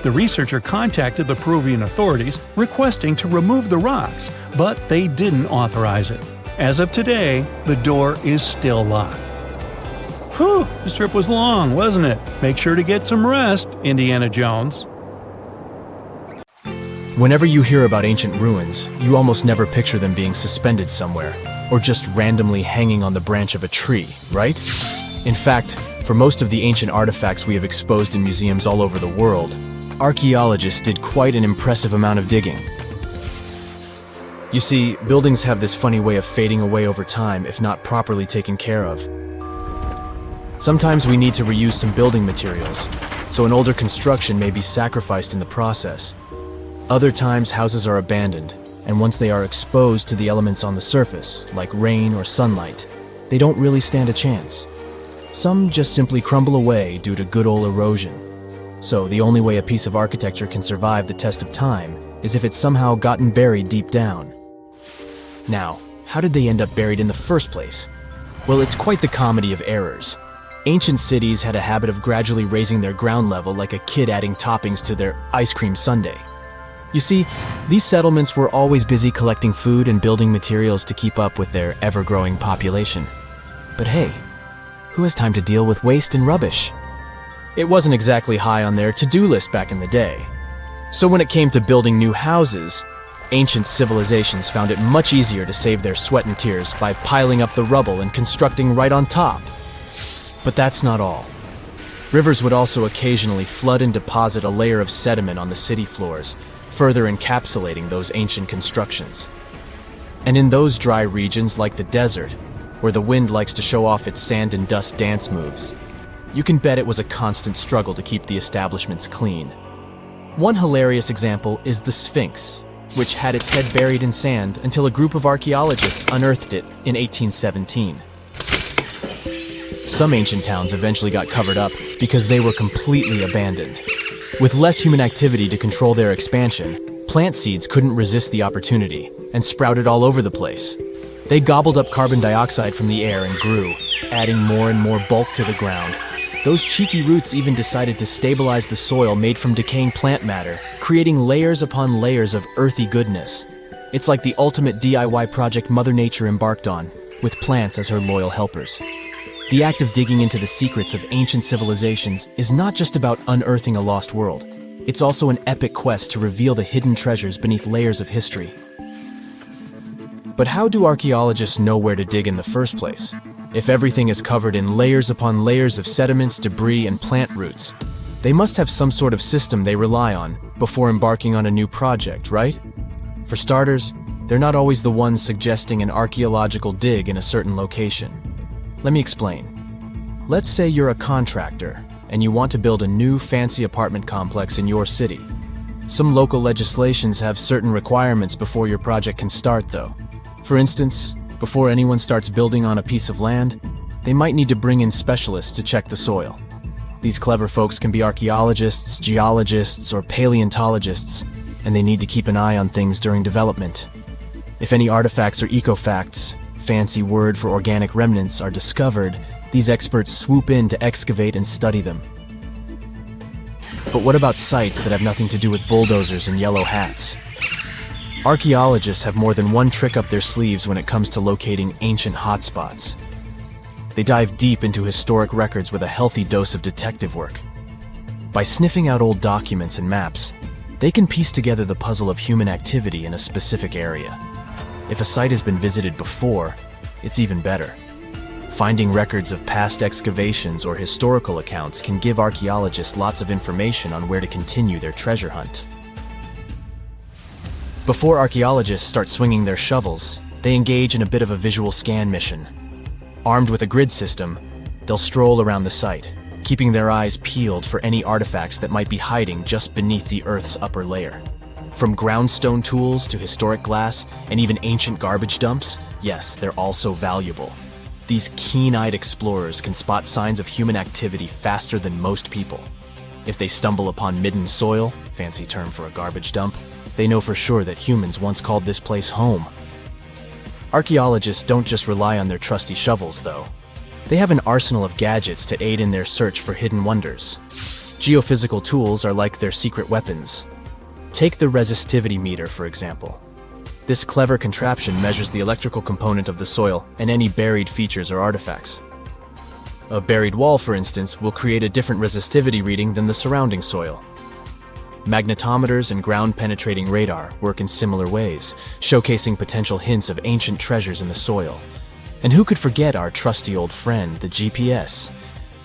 Speaker 2: The researcher contacted the Peruvian authorities requesting to remove the rocks, but they didn't authorize it. As of today, the door is still locked. Whew, this trip was long, wasn't it? Make sure to get some rest, Indiana Jones.
Speaker 4: Whenever you hear about ancient ruins, you almost never picture them being suspended somewhere, or just randomly hanging on the branch of a tree, right? In fact, for most of the ancient artifacts we have exposed in museums all over the world, archaeologists did quite an impressive amount of digging. You see, buildings have this funny way of fading away over time if not properly taken care of. Sometimes we need to reuse some building materials, so an older construction may be sacrificed in the process. Other times houses are abandoned, and once they are exposed to the elements on the surface, like rain or sunlight, they don't really stand a chance. Some just simply crumble away due to good old erosion. So the only way a piece of architecture can survive the test of time is if it's somehow gotten buried deep down. Now, how did they end up buried in the first place? Well, it's quite the comedy of errors. Ancient cities had a habit of gradually raising their ground level like a kid adding toppings to their ice cream sundae. You see, these settlements were always busy collecting food and building materials to keep up with their ever-growing population. But hey, who has time to deal with waste and rubbish? It wasn't exactly high on their to-do list back in the day. So when it came to building new houses, Ancient civilizations found it much easier to save their sweat and tears by piling up the rubble and constructing right on top. But that's not all. Rivers would also occasionally flood and deposit a layer of sediment on the city floors, further encapsulating those ancient constructions. And in those dry regions like the desert, where the wind likes to show off its sand and dust dance moves, you can bet it was a constant struggle to keep the establishments clean. One hilarious example is the Sphinx, which had its head buried in sand until a group of archaeologists unearthed it in 1817. Some ancient towns eventually got covered up because they were completely abandoned. With less human activity to control their expansion, plant seeds couldn't resist the opportunity and sprouted all over the place. They gobbled up carbon dioxide from the air and grew, adding more and more bulk to the ground. Those cheeky roots even decided to stabilize the soil made from decaying plant matter, creating layers upon layers of earthy goodness. It's like the ultimate DIY project Mother Nature embarked on, with plants as her loyal helpers. The act of digging into the secrets of ancient civilizations is not just about unearthing a lost world. It's also an epic quest to reveal the hidden treasures beneath layers of history. But how do archaeologists know where to dig in the first place? If everything is covered in layers upon layers of sediments, debris, and plant roots, they must have some sort of system they rely on before embarking on a new project, right? For starters, they're not always the ones suggesting an archaeological dig in a certain location. Let me explain. Let's say you're a contractor and you want to build a new fancy apartment complex in your city. Some local legislations have certain requirements before your project can start, though. For instance, before anyone starts building on a piece of land, they might need to bring in specialists to check the soil. These clever folks can be archaeologists, geologists, or paleontologists, and they need to keep an eye on things during development. If any artifacts or ecofacts, fancy word for organic remnants, are discovered, these experts swoop in to excavate and study them. But what about sites that have nothing to do with bulldozers and yellow hats? Archaeologists have more than one trick up their sleeves when it comes to locating ancient hotspots. They dive deep into historic records with a healthy dose of detective work. By sniffing out old documents and maps, they can piece together the puzzle of human activity in a specific area. If a site has been visited before, it's even better. Finding records of past excavations or historical accounts can give archaeologists lots of information on where to continue their treasure hunt. Before archaeologists start swinging their shovels, they engage in a bit of a visual scan mission. Armed with a grid system, they'll stroll around the site, keeping their eyes peeled for any artifacts that might be hiding just beneath the Earth's upper layer. From groundstone tools to historic glass and even ancient garbage dumps, yes, they're also valuable. These keen-eyed explorers can spot signs of human activity faster than most people. If they stumble upon midden soil, fancy term for a garbage dump, they know for sure that humans once called this place home. Archaeologists don't just rely on their trusty shovels, though. They have an arsenal of gadgets to aid in their search for hidden wonders. Geophysical tools are like their secret weapons. Take the resistivity meter, for example. This clever contraption measures the electrical component of the soil and any buried features or artifacts. A buried wall, for instance, will create a different resistivity reading than the surrounding soil. Magnetometers and ground-penetrating radar work in similar ways, showcasing potential hints of ancient treasures in the soil. And who could forget our trusty old friend, the GPS?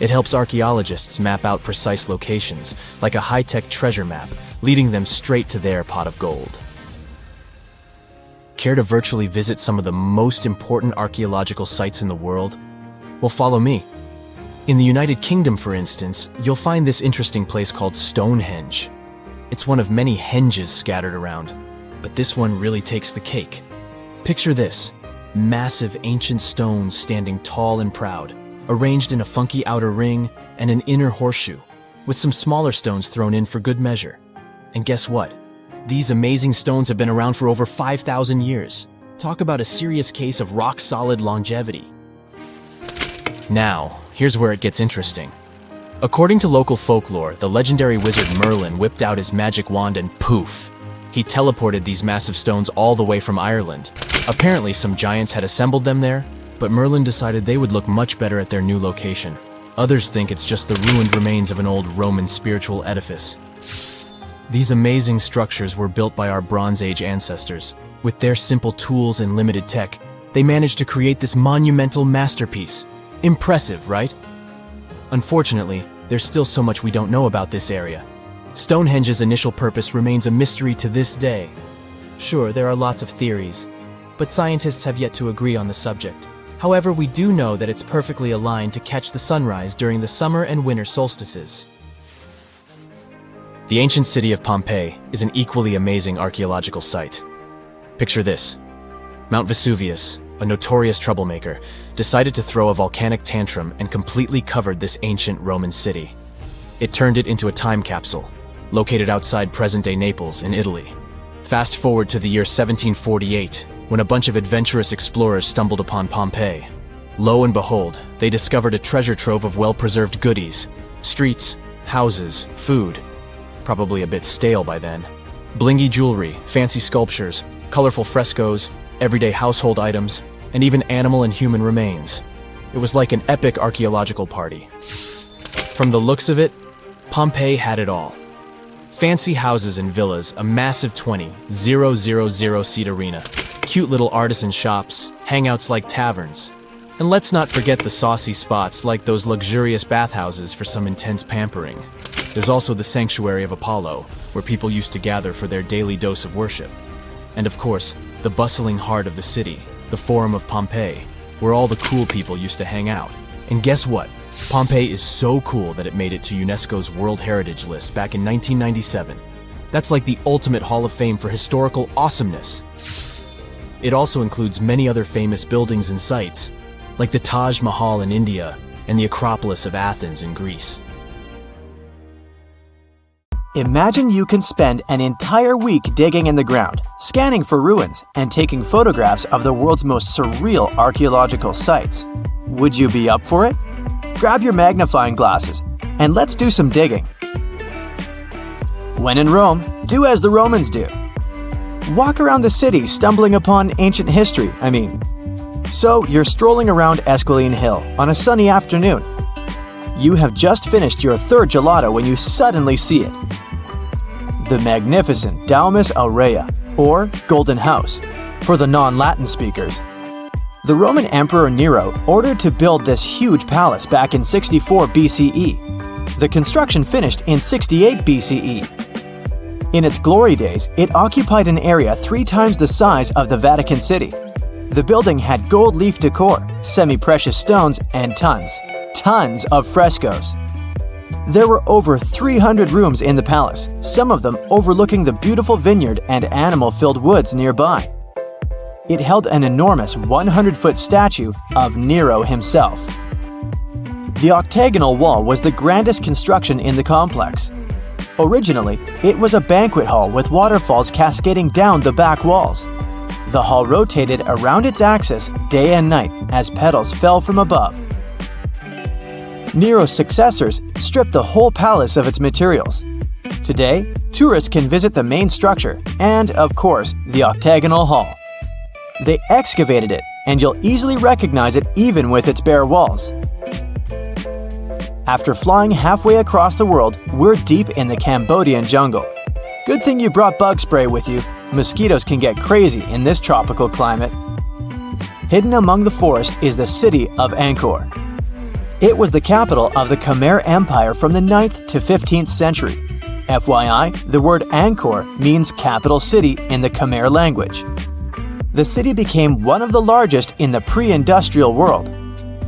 Speaker 4: It helps archaeologists map out precise locations, like a high-tech treasure map, leading them straight to their pot of gold. Care to virtually visit some of the most important archaeological sites in the world? Well, follow me. In the United Kingdom, for instance, you'll find this interesting place called Stonehenge. It's one of many henges scattered around, but this one really takes the cake. Picture this: massive ancient stones standing tall and proud, arranged in a funky outer ring and an inner horseshoe, with some smaller stones thrown in for good measure. And guess what? These amazing stones have been around for over 5,000 years. Talk about a serious case of rock-solid longevity. Now, here's where it gets interesting. According to local folklore, the legendary wizard Merlin whipped out his magic wand and poof! He teleported these massive stones all the way from Ireland. Apparently, some giants had assembled them there, but Merlin decided they would look much better at their new location. Others think it's just the ruined remains of an old Roman spiritual edifice. These amazing structures were built by our Bronze Age ancestors. With their simple tools and limited tech, they managed to create this monumental masterpiece. Impressive, right? Unfortunately, there's still so much we don't know about this area. Stonehenge's initial purpose remains a mystery to this day. Sure, there are lots of theories, but scientists have yet to agree on the subject. However, we do know that it's perfectly aligned to catch the sunrise during the summer and winter solstices. The ancient city of Pompeii is an equally amazing archaeological site. Picture this. Mount Vesuvius, a notorious troublemaker, decided to throw a volcanic tantrum and completely covered this ancient Roman city. It turned it into a time capsule, located outside present-day Naples in Italy. Fast forward to the year 1748, when a bunch of adventurous explorers stumbled upon Pompeii. Lo and behold, they discovered a treasure trove of well-preserved goodies: streets, houses, food. Probably a bit stale by then. Blingy jewelry, fancy sculptures, colorful frescoes, everyday household items, and even animal and human remains. It was like an epic archaeological party. From the looks of it, Pompeii had it all. Fancy houses and villas, a massive 20,000-seat arena, cute little artisan shops, hangouts like taverns. And let's not forget the saucy spots like those luxurious bathhouses for some intense pampering. There's also the Sanctuary of Apollo, where people used to gather for their daily dose of worship. And of course, the bustling heart of the city, the Forum of Pompeii, where all the cool people used to hang out. And guess what? Pompeii is so cool that it made it to UNESCO's World Heritage List back in 1997. That's like the ultimate Hall of Fame for historical awesomeness. It also includes many other famous buildings and sites, like the Taj Mahal in India and the Acropolis of Athens in Greece.
Speaker 5: Imagine you can spend an entire week digging in the ground, scanning for ruins, and taking photographs of the world's most surreal archaeological sites. Would you be up for it? Grab your magnifying glasses, and let's do some digging. When in Rome, do as the Romans do. Walk around the city stumbling upon ancient history, So you're strolling around Esquiline Hill on a sunny afternoon. You have just finished your third gelato when you suddenly see it. The magnificent Domus Aurea, or Golden House, for the non-Latin speakers. The Roman Emperor Nero ordered to build this huge palace back in 64 BCE. The construction finished in 68 BCE. In its glory days, it occupied an area 3 times the size of the Vatican City. The building had gold leaf decor, semi-precious stones, and tons of frescoes. There were over 300 rooms in the palace, some of them overlooking the beautiful vineyard and animal-filled woods nearby. It held an enormous 100-foot statue of Nero himself. The octagonal wall was the grandest construction in the complex. Originally, it was a banquet hall with waterfalls cascading down the back walls. The hall rotated around its axis day and night as petals fell from above. Nero's successors stripped the whole palace of its materials. Today, tourists can visit the main structure and, of course, the octagonal hall. They excavated it, and you'll easily recognize it even with its bare walls. After flying halfway across the world, we're deep in the Cambodian jungle. Good thing you brought bug spray with you. Mosquitoes can get crazy in this tropical climate. Hidden among the forest is the city of Angkor. It was the capital of the Khmer Empire from the 9th to 15th century. FYI, the word Angkor means capital city in the Khmer language. The city became one of the largest in the pre-industrial world.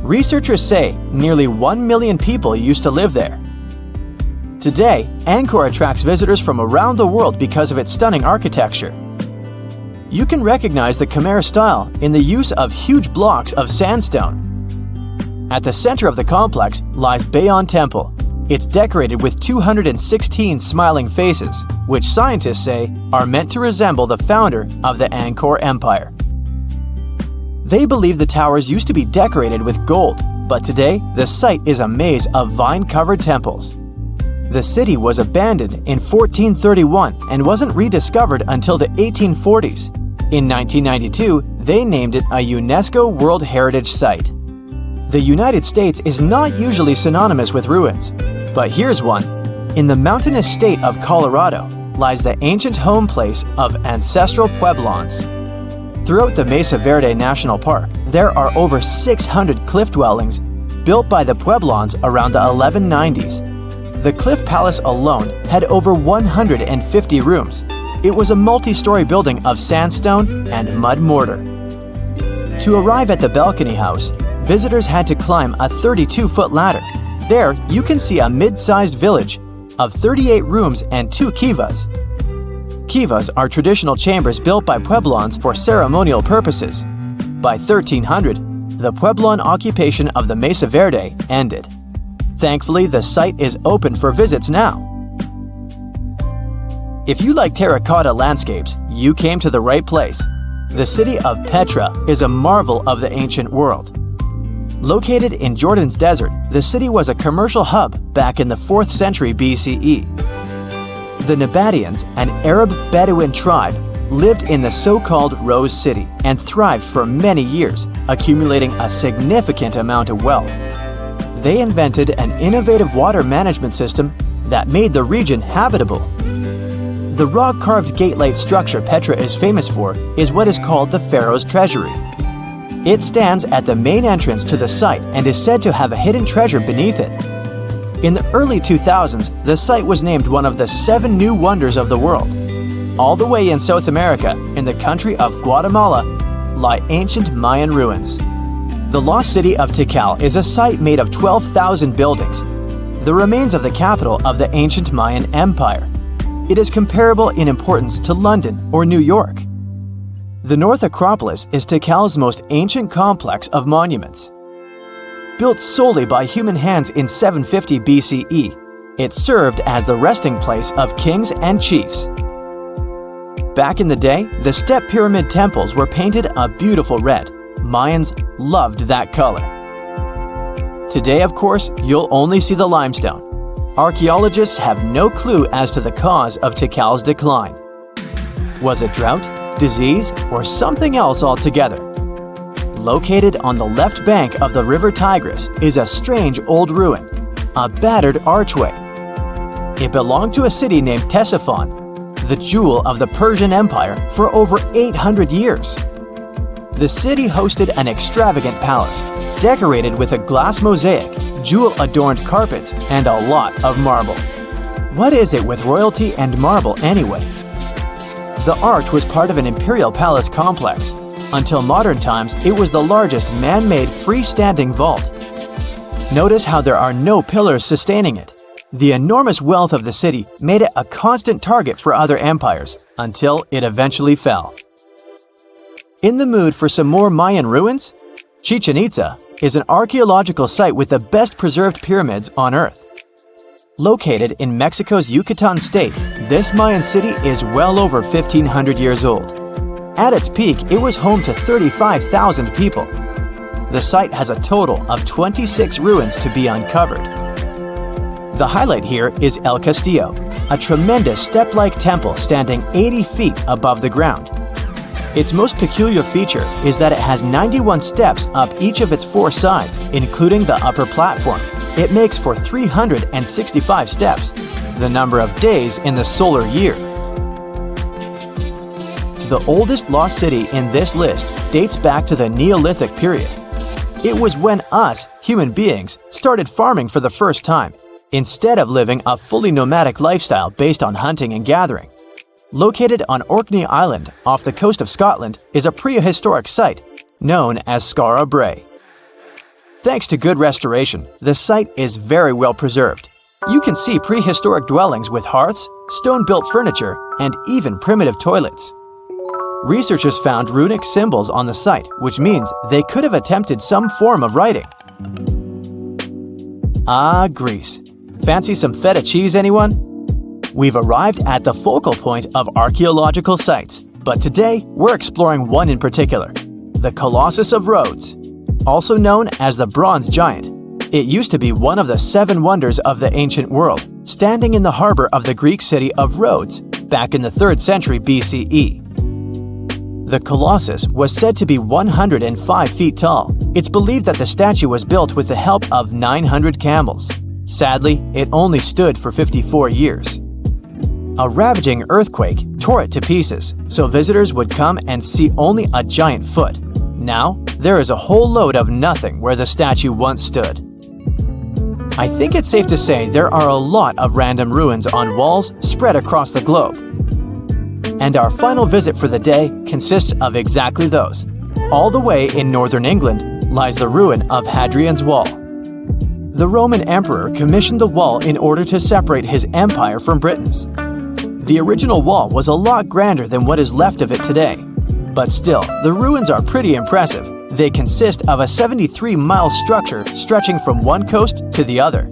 Speaker 5: Researchers say nearly 1 million people used to live there. Today, Angkor attracts visitors from around the world because of its stunning architecture. You can recognize the Khmer style in the use of huge blocks of sandstone. At the center of the complex lies Bayon Temple. It's decorated with 216 smiling faces, which scientists say are meant to resemble the founder of the Angkor Empire. They believe the towers used to be decorated with gold, but today the site is a maze of vine-covered temples. The city was abandoned in 1431 and wasn't rediscovered until the 1840s. In 1992, they named it a UNESCO World Heritage Site. The United States is not usually synonymous with ruins, but here's one. In the mountainous state of Colorado lies the ancient home place of ancestral Pueblans. Throughout the Mesa Verde National Park, there are over 600 cliff dwellings built by the Pueblans around the 1190s. The Cliff Palace alone had over 150 rooms. It was a multi-story building of sandstone and mud mortar. To arrive at the balcony house, visitors had to climb a 32-foot ladder. There, you can see a mid-sized village of 38 rooms and 2 kivas. Kivas are traditional chambers built by Pueblans for ceremonial purposes. By 1300, the Pueblan occupation of the Mesa Verde ended. Thankfully, the site is open for visits now. If you like terracotta landscapes, you came to the right place. The city of Petra is a marvel of the ancient world. Located in Jordan's desert, the city was a commercial hub back in the 4th century BCE. The Nabataeans, an Arab Bedouin tribe, lived in the so-called Rose City and thrived for many years, accumulating a significant amount of wealth. They invented an innovative water management system that made the region habitable. The rock-carved gate-like structure Petra is famous for is what is called the Pharaoh's Treasury. It stands at the main entrance to the site and is said to have a hidden treasure beneath it. In the early 2000s, the site was named one of the 7 new wonders of the world. All the way in South America, in the country of Guatemala, lie ancient Mayan ruins. The lost city of Tikal is a site made of 12,000 buildings, the remains of the capital of the ancient Mayan Empire. It is comparable in importance to London or New York. The North Acropolis is Tikal's most ancient complex of monuments. Built solely by human hands in 750 BCE, it served as the resting place of kings and chiefs. Back in the day, the step pyramid temples were painted a beautiful red. Mayans loved that color. Today, of course, you'll only see the limestone. Archaeologists have no clue as to the cause of Tikal's decline. Was it drought, disease, or something else altogether? Located on the left bank of the river Tigris is a strange old ruin, a battered archway. It belonged to a city named Ctesiphon, the jewel of the Persian Empire, for over 800 years. The city hosted an extravagant palace, decorated with a glass mosaic, jewel-adorned carpets, and a lot of marble. What is it with royalty and marble anyway? The arch was part of an imperial palace complex. Until modern times, it was the largest man-made freestanding vault. Notice how there are no pillars sustaining it. The enormous wealth of the city made it a constant target for other empires, until it eventually fell. In the mood for some more Mayan ruins? Chichen Itza is an archaeological site with the best preserved pyramids on Earth. Located in Mexico's Yucatan state, this Mayan city is well over 1,500 years old. At its peak, it was home to 35,000 people. The site has a total of 26 ruins to be uncovered. The highlight here is El Castillo, a tremendous step-like temple standing 80 feet above the ground. Its most peculiar feature is that it has 91 steps up each of its 4 sides, including the upper platform. It makes for 365 steps, the number of days in the solar year. The oldest lost city in this list dates back to the Neolithic period. It was when us, human beings, started farming for the first time, instead of living a fully nomadic lifestyle based on hunting and gathering. Located on Orkney Island off the coast of Scotland is a prehistoric site known as Skara Brae. Thanks to good restoration, the site is very well preserved. You can see prehistoric dwellings with hearths, stone-built furniture, and even primitive toilets. Researchers found runic symbols on the site, which means they could have attempted some form of writing. Ah, Greece. Fancy some feta cheese, anyone? We've arrived at the focal point of archaeological sites, but today we're exploring one in particular, the Colossus of Rhodes. Also known as the Bronze Giant, it used to be one of the 7 wonders of the ancient world, standing in the harbor of the Greek city of Rhodes back in the 3rd century BCE. The Colossus was said to be 105 feet tall. It's believed that the statue was built with the help of 900 camels. Sadly, it only stood for 54 years. A ravaging earthquake tore it to pieces, so visitors would come and see only a giant foot. Now, there is a whole load of nothing where the statue once stood. I think it's safe to say there are a lot of random ruins on walls spread across the globe. And our final visit for the day consists of exactly those. All the way in northern England lies the ruin of Hadrian's Wall. The Roman emperor commissioned the wall in order to separate his empire from Britain's. The original wall was a lot grander than what is left of it today. But still, the ruins are pretty impressive. They consist of a 73-mile structure stretching from one coast to the other.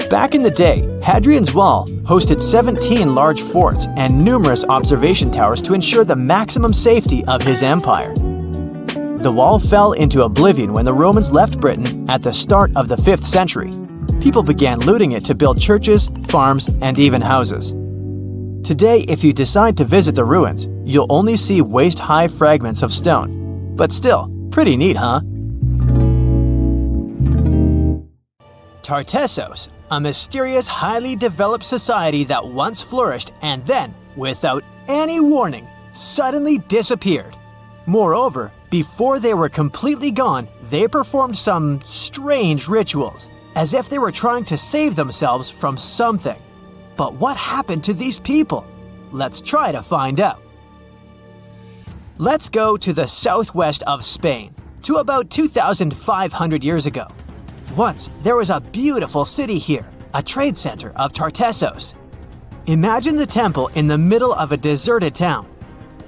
Speaker 5: Back in the day, Hadrian's Wall hosted 17 large forts and numerous observation towers to ensure the maximum safety of his empire. The wall fell into oblivion when the Romans left Britain at the start of the 5th century. People began looting it to build churches, farms, and even houses. Today, if you decide to visit the ruins, you'll only see waist-high fragments of stone. But still, pretty neat, huh? Tartessos, a mysterious, highly developed society that once flourished and then, without any warning, suddenly disappeared. Moreover, before they were completely gone, they performed some strange rituals, as if they were trying to save themselves from something. But what happened to these people? Let's try to find out. Let's go to the southwest of Spain, to about 2,500 years ago. Once, there was a beautiful city here, a trade center of Tartessos. Imagine the temple in the middle of a deserted town.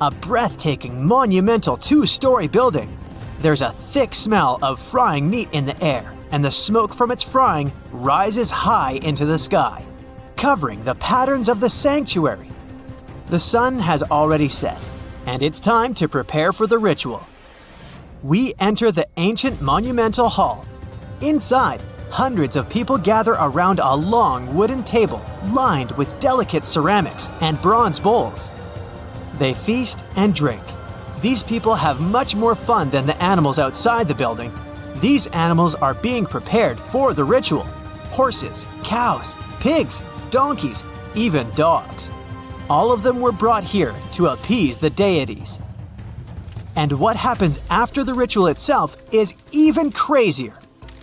Speaker 5: A breathtaking, monumental 2-story building. There's a thick smell of frying meat in the air, and the smoke from its frying rises high into the sky, covering the patterns of the sanctuary. The sun has already set, and it's time to prepare for the ritual. We enter the ancient monumental hall. Inside, hundreds of people gather around a long wooden table lined with delicate ceramics and bronze bowls. They feast and drink. These people have much more fun than the animals outside the building. These animals are being prepared for the ritual. Horses, cows, pigs, donkeys, even dogs. All of them were brought here to appease the deities. And what happens after the ritual itself is even crazier.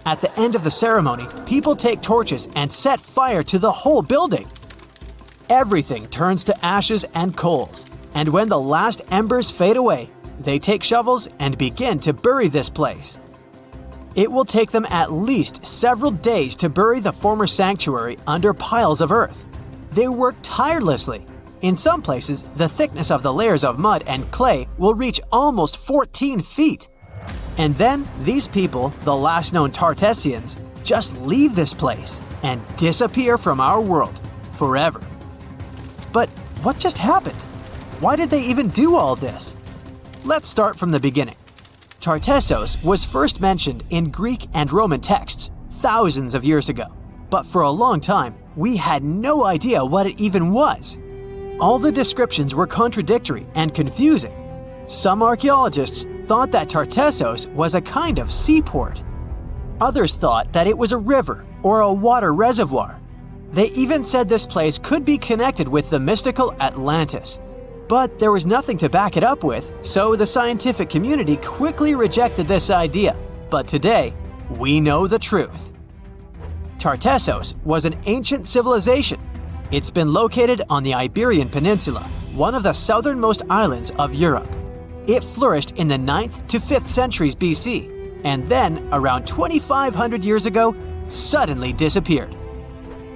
Speaker 5: At the end of the ceremony, people take torches and set fire to the whole building. Everything turns to ashes and coals, and when the last embers fade away, they take shovels and begin to bury this place. It will take them at least several days to bury the former sanctuary under piles of earth. They work tirelessly. In some places, the thickness of the layers of mud and clay will reach almost 14 feet. And then, these people, the last known Tartessians, just leave this place and disappear from our world forever. But what just happened? Why did they even do all this? Let's start from the beginning. Tartessos was first mentioned in Greek and Roman texts thousands of years ago, but for a long time, we had no idea what it even was. All the descriptions were contradictory and confusing. Some archaeologists thought that Tartessos was a kind of seaport. Others thought that it was a river or a water reservoir. They even said this place could be connected with the mystical Atlantis. But there was nothing to back it up with, so the scientific community quickly rejected this idea. But today, we know the truth. Tartessos was an ancient civilization. It's been located on the Iberian Peninsula, one of the southernmost islands of Europe. It flourished in the 9th to 5th centuries BC, and then, around 2,500 years ago, suddenly disappeared.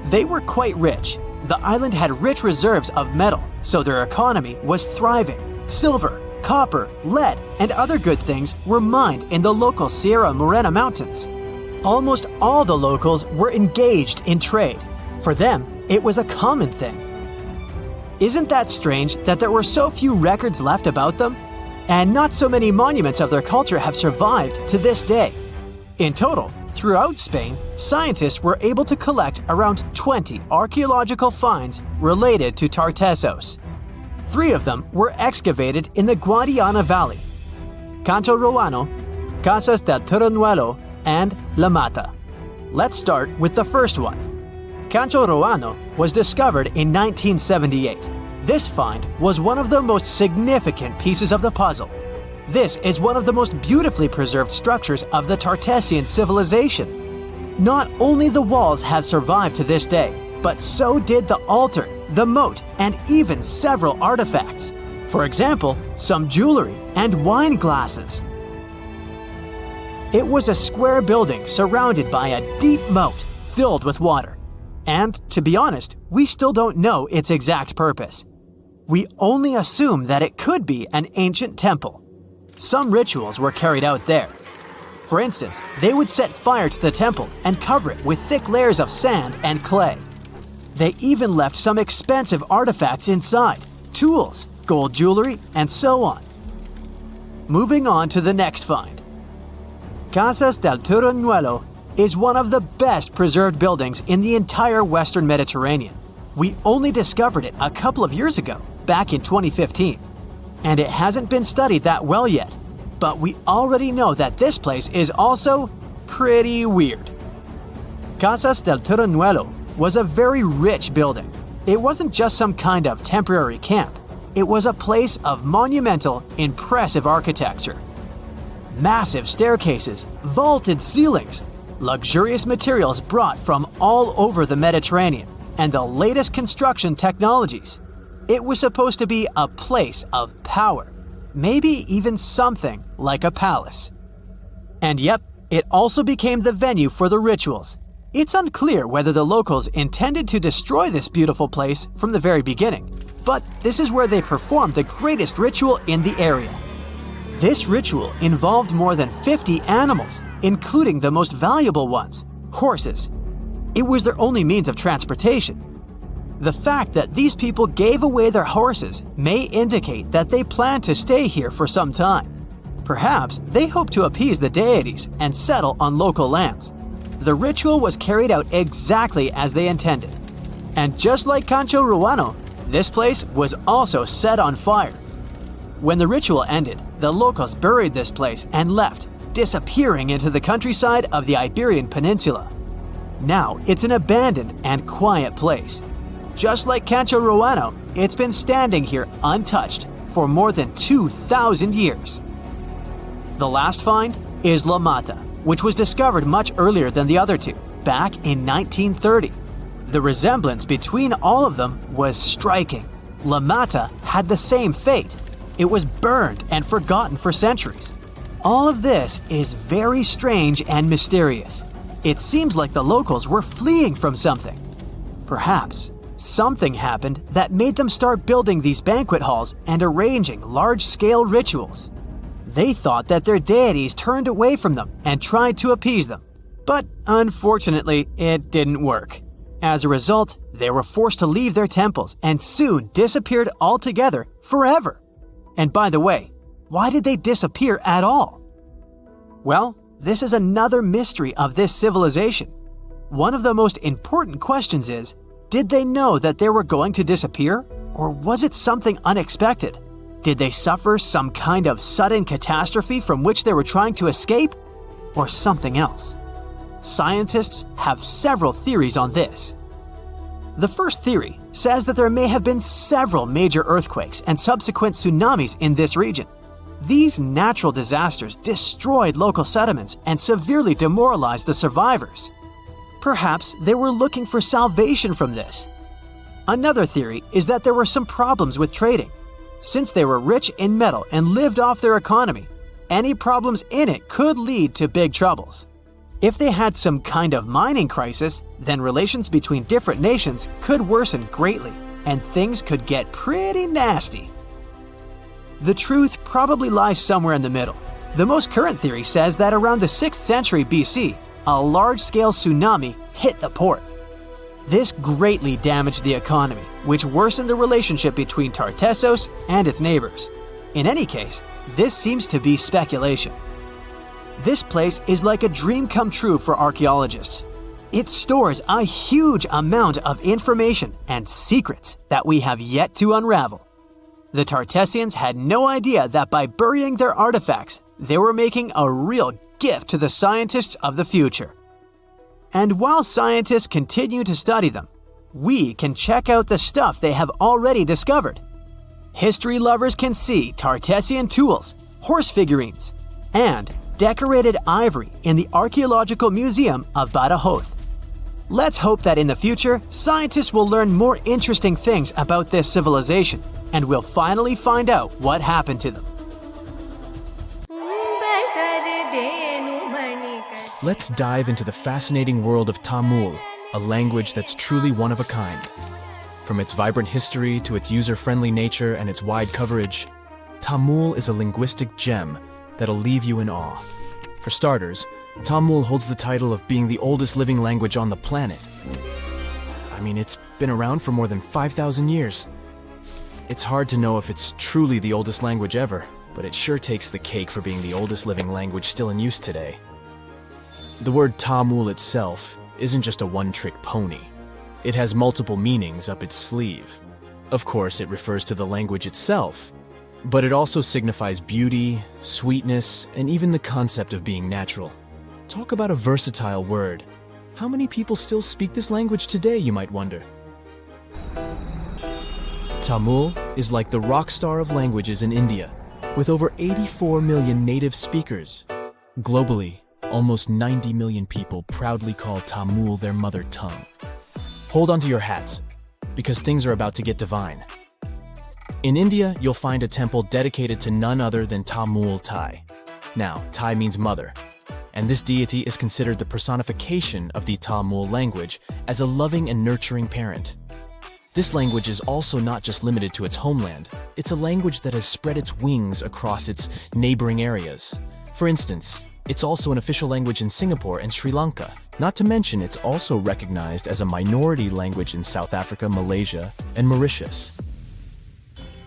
Speaker 5: They were quite rich. The island had rich reserves of metal, so their economy was thriving. Silver, copper, lead, and other good things were mined in the local Sierra Morena mountains. Almost all the locals were engaged in trade. For them, it was a common thing. Isn't that strange that there were so few records left about them? And not so many monuments of their culture have survived to this day. In total, throughout Spain, scientists were able to collect around 20 archaeological finds related to Tartessos. 3 of them were excavated in the Guadiana Valley: Canto Roano, Casas del Turrunuelo, and La Mata. Let's start with the first one. Cancho Ruano was discovered in 1978. This find was one of the most significant pieces of the puzzle. This is one of the most beautifully preserved structures of the Tartessian civilization. Not only the walls have survived to this day, but so did the altar, the moat, and even several artifacts. For example, some jewelry and wine glasses. It was a square building surrounded by a deep moat filled with water. And, to be honest, we still don't know its exact purpose. We only assume that it could be an ancient temple. Some rituals were carried out there. For instance, they would set fire to the temple and cover it with thick layers of sand and clay. They even left some expensive artifacts inside, tools, gold jewelry, and so on. Moving on to the next find. Casas del Turruñuelo is one of the best preserved buildings in the entire Western Mediterranean. We only discovered it a couple of years ago, back in 2015. And it hasn't been studied that well yet. But we already know that this place is also pretty weird. Casas del Turruñuelo was a very rich building. It wasn't just some kind of temporary camp. It was a place of monumental, impressive architecture. Massive staircases, vaulted ceilings, luxurious materials brought from all over the Mediterranean, and the latest construction technologies. It was supposed to be a place of power, maybe even something like a palace. And yep, it also became the venue for the rituals. It's unclear whether the locals intended to destroy this beautiful place from the very beginning, but this is where they performed the greatest ritual in the area. This ritual involved more than 50 animals, including the most valuable ones, horses. It was their only means of transportation. The fact that these people gave away their horses may indicate that they planned to stay here for some time. Perhaps they hoped to appease the deities and settle on local lands. The ritual was carried out exactly as they intended. And just like Cancho Ruano, this place was also set on fire. When the ritual ended, the locals buried this place and left, disappearing into the countryside of the Iberian Peninsula. Now it's an abandoned and quiet place. Just like Cancho Ruano, it's been standing here untouched for more than 2,000 years. The last find is La Mata, which was discovered much earlier than the other two, back in 1930. The resemblance between all of them was striking. La Mata had the same fate. It was burned and forgotten for centuries. All of this is very strange and mysterious. It seems like the locals were fleeing from something. Perhaps something happened that made them start building these banquet halls and arranging large-scale rituals. They thought that their deities turned away from them and tried to appease them. But unfortunately, it didn't work. As a result, they were forced to leave their temples and soon disappeared altogether forever. And by the way, why did they disappear at all? Well, this is another mystery of this civilization. One of the most important questions is, did they know that they were going to disappear? Or was it something unexpected? Did they suffer some kind of sudden catastrophe from which they were trying to escape? Or something else? Scientists have several theories on this. The first theory says that there may have been several major earthquakes and subsequent tsunamis in this region. These natural disasters destroyed local settlements and severely demoralized the survivors. Perhaps they were looking for salvation from this. Another theory is that there were some problems with trading. Since they were rich in metal and lived off their economy, any problems in it could lead to big troubles. If they had some kind of mining crisis, then relations between different nations could worsen greatly, and things could get pretty nasty. The truth probably lies somewhere in the middle. The most current theory says that around the 6th century BC, a large-scale tsunami hit the port. This greatly damaged the economy, which worsened the relationship between Tartessos and its neighbors. In any case, this seems to be speculation. This place is like a dream come true for archaeologists. It stores a huge amount of information and secrets that we have yet to unravel. The Tartessians had no idea that by burying their artifacts, they were making a real gift to the scientists of the future. And while scientists continue to study them, we can check out the stuff they have already discovered. History lovers can see Tartessian tools, horse figurines, and decorated ivory in the Archaeological Museum of Badajoz. Let's hope that in the future, scientists will learn more interesting things about this civilization, and we'll finally find out what happened to them.
Speaker 4: Let's dive into the fascinating world of Tamil, a language that's truly one of a kind. From its vibrant history to its user-friendly nature and its wide coverage, Tamil is a linguistic gem that'll leave you in awe. For starters, Tamil holds the title of being the oldest living language on the planet. I mean, it's been around for more than 5,000 years. It's hard to know if it's truly the oldest language ever, but it sure takes the cake for being the oldest living language still in use today. The word Tamil itself isn't just a one-trick pony. It has multiple meanings up its sleeve. Of course, it refers to the language itself, but it also signifies beauty, sweetness, and even the concept of being natural. Talk about a versatile word. How many people still speak this language today, you might wonder? Tamil is like the rock star of languages in India, with over 84 million native speakers. Globally, almost 90 million people proudly call Tamil their mother tongue. Hold on to your hats, because things are about to get divine. In India, you'll find a temple dedicated to none other than Tamul Tai. Now, Tai means mother, and this deity is considered the personification of the Tamil language as a loving and nurturing parent. This language is also not just limited to its homeland. It's a language that has spread its wings across its neighboring areas. For instance, it's also an official language in Singapore and Sri Lanka. Not to mention, it's also recognized as a minority language in South Africa, Malaysia, and Mauritius.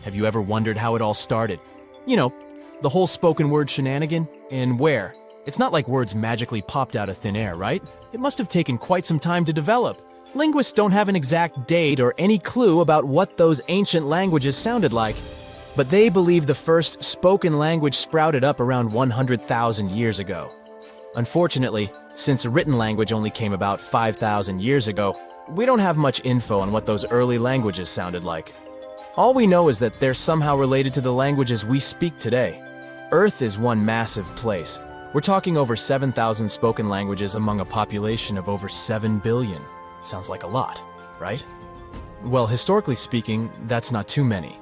Speaker 4: Have you ever wondered how it all started? You know, the whole spoken word shenanigan? And where? It's not like words magically popped out of thin air, right? It must have taken quite some time to develop. Linguists don't have an exact date or any clue about what those ancient languages sounded like, but they believe the first spoken language sprouted up around 100,000 years ago. Unfortunately, since a written language only came about 5,000 years ago, we don't have much info on what those early languages sounded like. All we know is that they're somehow related to the languages we speak today. Earth is one massive place. We're talking over 7,000 spoken languages among a population of over 7 billion. Sounds like a lot, right? Well, historically speaking, that's not too many.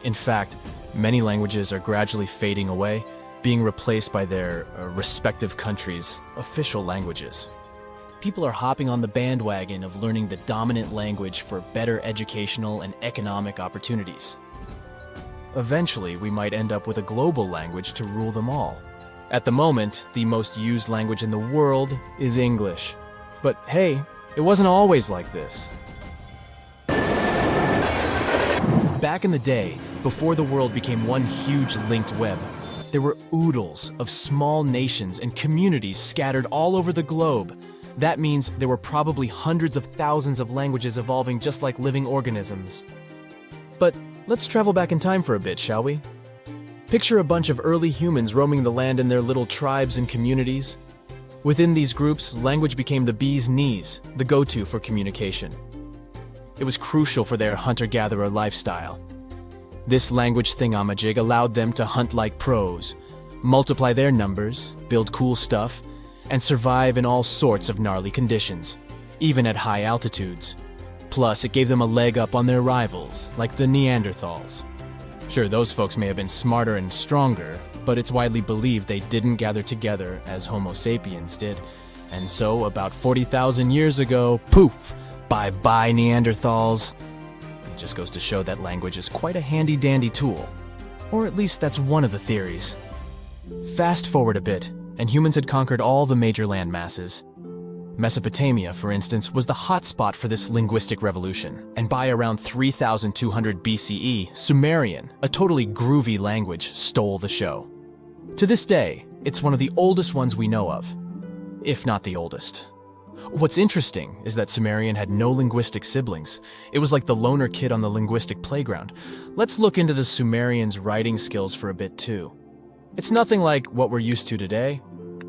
Speaker 4: In fact, many languages are gradually fading away, being replaced by their respective countries' official languages. People are hopping on the bandwagon of learning the dominant language for better educational and economic opportunities. Eventually, we might end up with a global language to rule them all. At the moment, the most used language in the world is English. But hey, it wasn't always like this. Back in the day, before the world became one huge linked web, there were oodles of small nations and communities scattered all over the globe. That means there were probably hundreds of thousands of languages evolving just like living organisms. But let's travel back in time for a bit, shall we? Picture a bunch of early humans roaming the land in their little tribes and communities. Within these groups, language became the bee's knees, the go-to for communication. It was crucial for their hunter-gatherer lifestyle. This language thingamajig allowed them to hunt like pros, multiply their numbers, build cool stuff, and survive in all sorts of gnarly conditions, even at high altitudes. Plus, it gave them a leg up on their rivals, like the Neanderthals. Sure, those folks may have been smarter and stronger, but it's widely believed they didn't gather together as Homo sapiens did. And so, about 40,000 years ago, poof, bye-bye Neanderthals. It just goes to show that language is quite a handy-dandy tool. Or at least that's one of the theories. Fast forward a bit, and humans had conquered all the major land masses. Mesopotamia, for instance, was the hotspot for this linguistic revolution, and by around 3,200 BCE, Sumerian, a totally groovy language, stole the show. To this day, it's one of the oldest ones we know of, if not the oldest. What's interesting is that Sumerian had no linguistic siblings. It was like the loner kid on the linguistic playground. Let's look into the Sumerians' writing skills for a bit too. It's nothing like what we're used to today.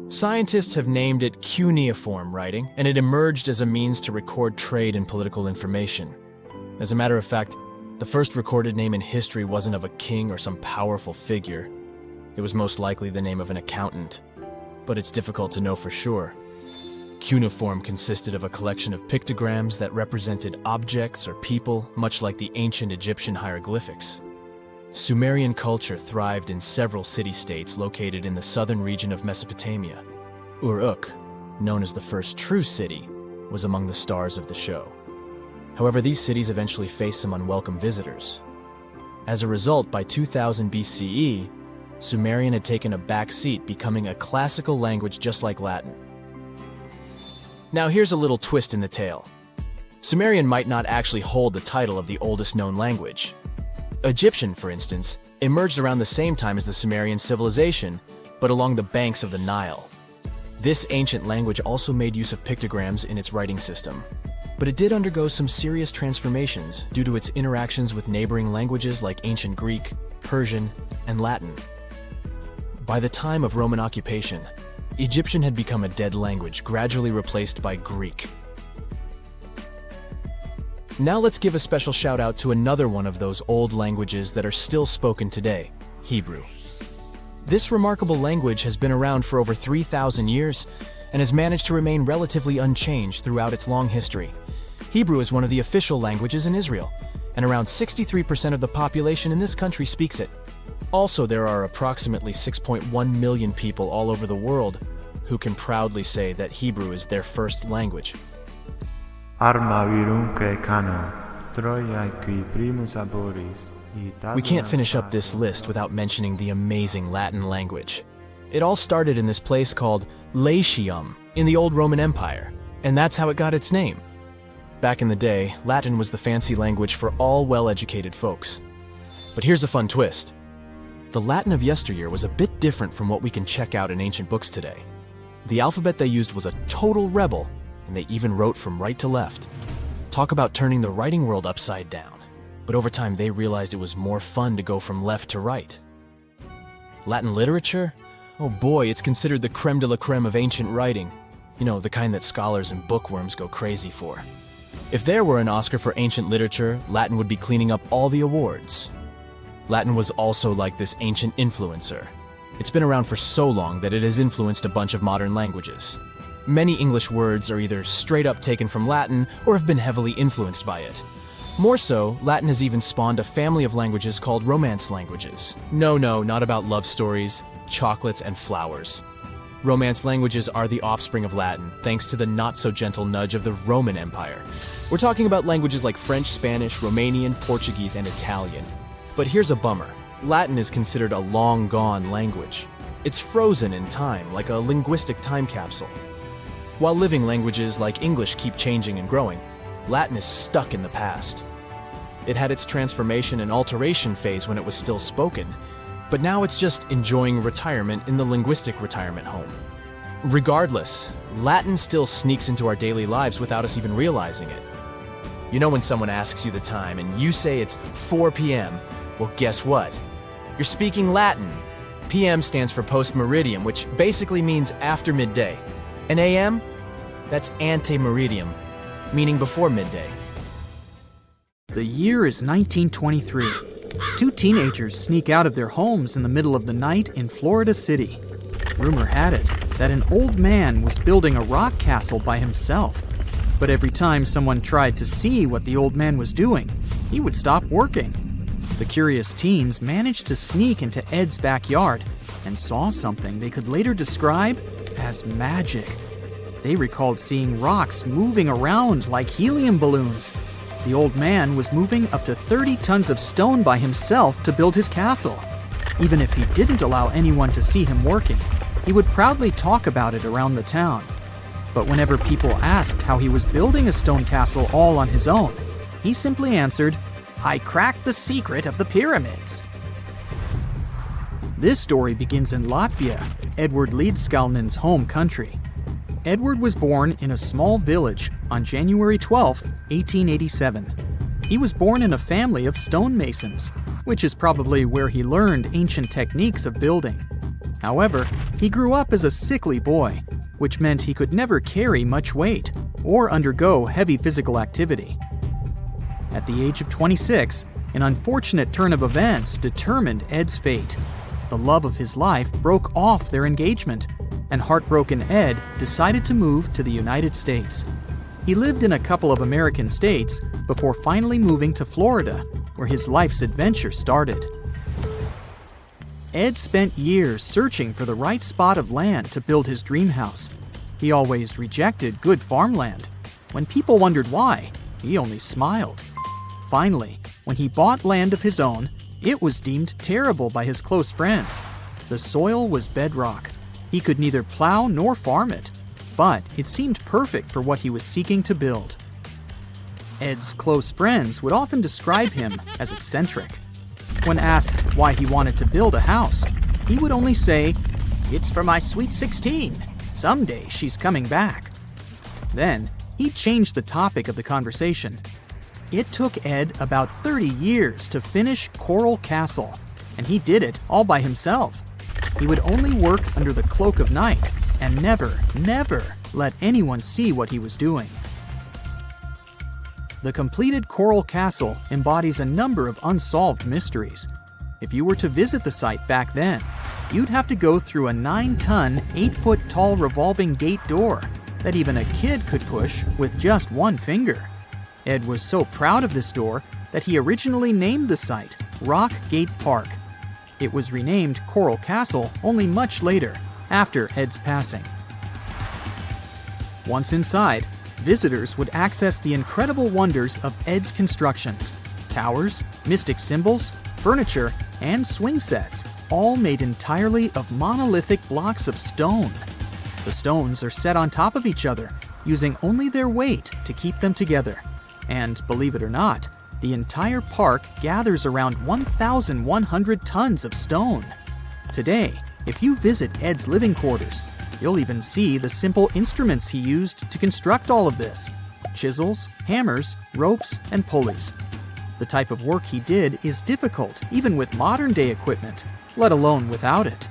Speaker 4: Scientists have named it cuneiform writing, and it emerged as a means to record trade and political information. As a matter of fact, the first recorded name in history wasn't of a king or some powerful figure. It was most likely the name of an accountant, but it's difficult to know for sure. Cuneiform consisted of a collection of pictograms that represented objects or people, much like the ancient Egyptian hieroglyphics. Sumerian culture thrived in several city-states located in the southern region of Mesopotamia. Uruk, known as the first true city, was among the stars of the show. However, these cities eventually faced some unwelcome visitors. As a result, by 2000 BCE, Sumerian had taken a back seat, becoming a classical language just like Latin. Now here's a little twist in the tale. Sumerian might not actually hold the title of the oldest known language. Egyptian, for instance, emerged around the same time as the Sumerian civilization, but along the banks of the Nile. This ancient language also made use of pictograms in its writing system, but it did undergo some serious transformations due to its interactions with neighboring languages like ancient Greek, Persian, and Latin. By the time of Roman occupation, Egyptian had become a dead language, gradually replaced by Greek. Now let's give a special shout out to another one of those old languages that are still spoken today, Hebrew. This remarkable language has been around for over 3,000 years and has managed to remain relatively unchanged throughout its long history. Hebrew is one of the official languages in Israel, and around 63% of the population in this country speaks it. Also, there are approximately 6.1 million people all over the world who can proudly say that Hebrew is their first language. We can't finish up this list without mentioning the amazing Latin language. It all started in this place called Latium in the old Roman Empire, and that's how it got its name. Back in the day, Latin was the fancy language for all well-educated folks. But here's a fun twist. The Latin of yesteryear was a bit different from what we can check out in ancient books today. The alphabet they used was a total rebel, and they even wrote from right to left. Talk about turning the writing world upside down. But over time they realized it was more fun to go from left to right. Latin literature? Oh boy, it's considered the creme de la creme of ancient writing. You know, the kind that scholars and bookworms go crazy for. If there were an Oscar for ancient literature, Latin would be cleaning up all the awards. Latin was also like this ancient influencer. It's been around for so long that it has influenced a bunch of modern languages. Many English words are either straight up taken from Latin or have been heavily influenced by it. More so, Latin has even spawned a family of languages called Romance languages. No, not about love stories, chocolates, and flowers. Romance languages are the offspring of Latin, thanks to the not-so-gentle nudge of the Roman Empire. We're talking about languages like French, Spanish, Romanian, Portuguese, and Italian. But here's a bummer. Latin is considered a long-gone language. It's frozen in time, like a linguistic time capsule. While living languages like English keep changing and growing, Latin is stuck in the past. It had its transformation and alteration phase when it was still spoken, but now it's just enjoying retirement in the linguistic retirement home. Regardless, Latin still sneaks into our daily lives without us even realizing it. You know when someone asks you the time and you say it's 4 p.m., well, guess what? You're speaking Latin. PM stands for post-meridiem, which basically means after midday. And AM? That's ante-meridiem, meaning before midday.
Speaker 1: The year is 1923. Two teenagers sneak out of their homes in the middle of the night in Florida City. Rumor had it that an old man was building a rock castle by himself. But every time someone tried to see what the old man was doing, he would stop working. The curious teens managed to sneak into Ed's backyard and saw something they could later describe as magic. They recalled seeing rocks moving around like helium balloons. The old man was moving up to 30 tons of stone by himself to build his castle. Even if he didn't allow anyone to see him working, he would proudly talk about it around the town. But whenever people asked how he was building a stone castle all on his own, he simply answered, "I cracked the secret of the pyramids." This story begins in Latvia, Edward Līdzkalnen's home country. Edward was born in a small village on January 12, 1887. He was born in a family of stonemasons, which is probably where he learned ancient techniques of building. However, he grew up as a sickly boy, which meant he could never carry much weight or undergo heavy physical activity. At the age of 26, an unfortunate turn of events determined Ed's fate. The love of his life broke off their engagement, and heartbroken Ed decided to move to the United States. He lived in a couple of American states before finally moving to Florida, where his life's adventure started. Ed spent years searching for the right spot of land to build his dream house. He always rejected good farmland. When people wondered why, he only smiled. Finally, when he bought land of his own, it was deemed terrible by his close friends. The soil was bedrock. He could neither plow nor farm it, but it seemed perfect for what he was seeking to build. Ed's close friends would often describe him as eccentric. When asked why he wanted to build a house, he would only say, "It's for my sweet 16. Someday she's coming back." Then, he'd change the topic of the conversation. It took Ed about 30 years to finish Coral Castle, and he did it all by himself. He would only work under the cloak of night and never let anyone see what he was doing. The completed Coral Castle embodies a number of unsolved mysteries. If you were to visit the site back then, you'd have to go through a 9-ton, 8-foot-tall revolving gate door that even a kid could push with just one finger. Ed was so proud of this door that he originally named the site Rock Gate Park. It was renamed Coral Castle only much later, after Ed's passing. Once inside, visitors would access the incredible wonders of Ed's constructions: towers, mystic symbols, furniture, and swing sets, all made entirely of monolithic blocks of stone. The stones are set on top of each other, using only their weight to keep them together. And believe it or not, the entire park gathers around 1,100 tons of stone. Today, if you visit Ed's living quarters, you'll even see the simple instruments he used to construct all of this: chisels, hammers, ropes, and pulleys. The type of work he did is difficult even with modern-day equipment, let alone without it.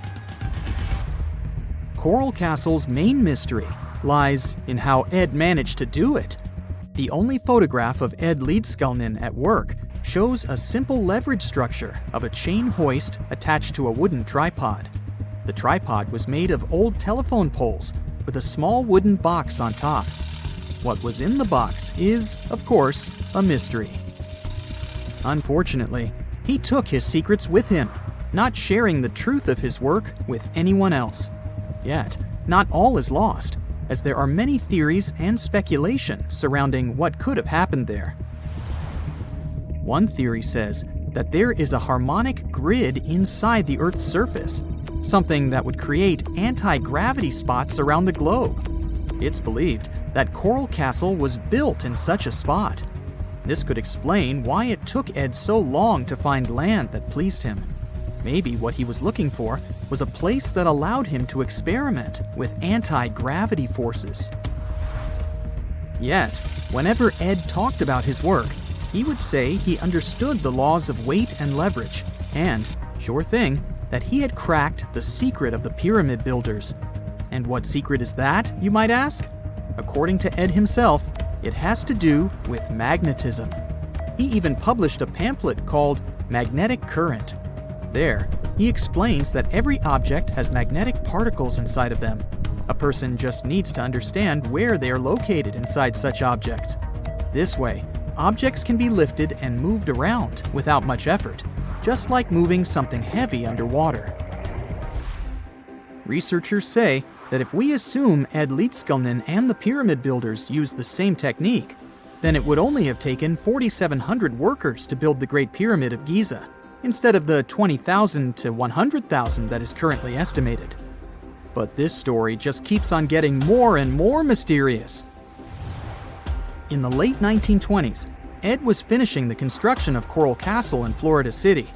Speaker 1: Coral Castle's main mystery lies in how Ed managed to do it. The only photograph of Ed Leedskalnin at work shows a simple leverage structure of a chain hoist attached to a wooden tripod. The tripod was made of old telephone poles with a small wooden box on top. What was in the box is, of course, a mystery. Unfortunately, he took his secrets with him, not sharing the truth of his work with anyone else. Yet, not all is lost, as there are many theories and speculation surrounding what could have happened there. One theory says that there is a harmonic grid inside the Earth's surface, something that would create anti-gravity spots around the globe. It's believed that Coral Castle was built in such a spot. This could explain why it took Ed so long to find land that pleased him. Maybe what he was looking for was a place that allowed him to experiment with anti-gravity forces. Yet, whenever Ed talked about his work, he would say he understood the laws of weight and leverage, and, sure thing, that he had cracked the secret of the pyramid builders. And what secret is that, you might ask? According to Ed himself, it has to do with magnetism. He even published a pamphlet called Magnetic Current. There, he explains that every object has magnetic particles inside of them. A person just needs to understand where they are located inside such objects. This way, objects can be lifted and moved around without much effort, just like moving something heavy underwater. Researchers say that if we assume Ed Leedskalnin and the pyramid builders used the same technique, then it would only have taken 4,700 workers to build the Great Pyramid of Giza, instead of the 20,000 to 100,000 that is currently estimated. But this story just keeps on getting more and more mysterious. In the late 1920s, Ed was finishing the construction of Coral Castle in Florida City.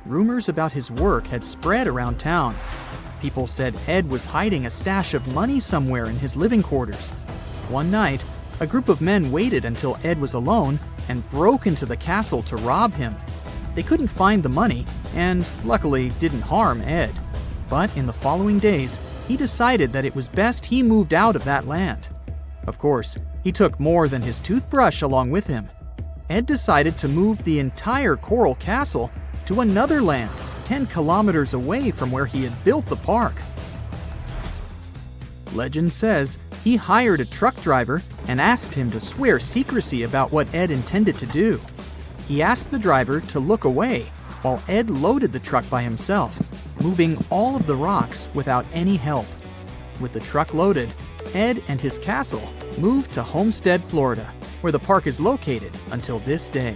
Speaker 1: Rumors about his work had spread around town. People said Ed was hiding a stash of money somewhere in his living quarters. One night, a group of men waited until Ed was alone and broke into the castle to rob him. They couldn't find the money and, luckily, didn't harm Ed. But in the following days, he decided that it was best he moved out of that land. Of course, he took more than his toothbrush along with him. Ed decided to move the entire coral castle to another land, 10 kilometers away from where he had built the park. Legend says he hired a truck driver and asked him to swear secrecy about what Ed intended to do. He asked the driver to look away while Ed loaded the truck by himself, moving all of the rocks without any help. With the truck loaded, Ed and his castle moved to Homestead, Florida, where the park is located until this day.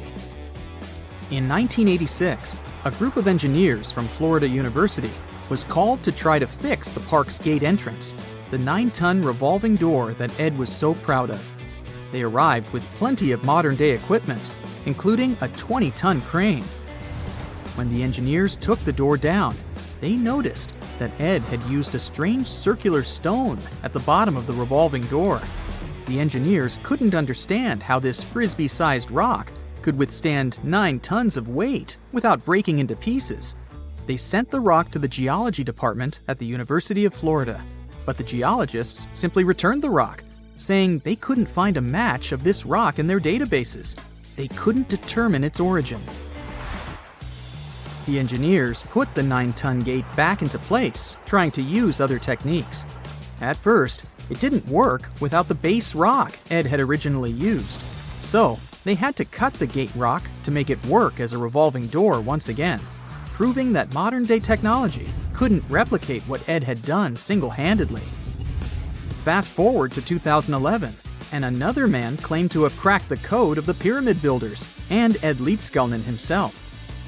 Speaker 1: In 1986, a group of engineers from Florida University was called to try to fix the park's gate entrance, the 9-ton revolving door that Ed was so proud of. They arrived with plenty of modern-day equipment, including a 20-ton crane. When the engineers took the door down, they noticed that Ed had used a strange circular stone at the bottom of the revolving door. The engineers couldn't understand how this frisbee-sized rock could withstand 9 tons of weight without breaking into pieces. They sent the rock to the geology department at the University of Florida, but the geologists simply returned the rock, saying they couldn't find a match of this rock in their databases. They couldn't determine its origin. The engineers put the 9-ton gate back into place, trying to use other techniques. At first, it didn't work without the base rock Ed had originally used. So, they had to cut the gate rock to make it work as a revolving door once again, proving that modern-day technology couldn't replicate what Ed had done single-handedly. Fast forward to 2011, and another man claimed to have cracked the code of the pyramid builders and Ed Leedskalnin himself.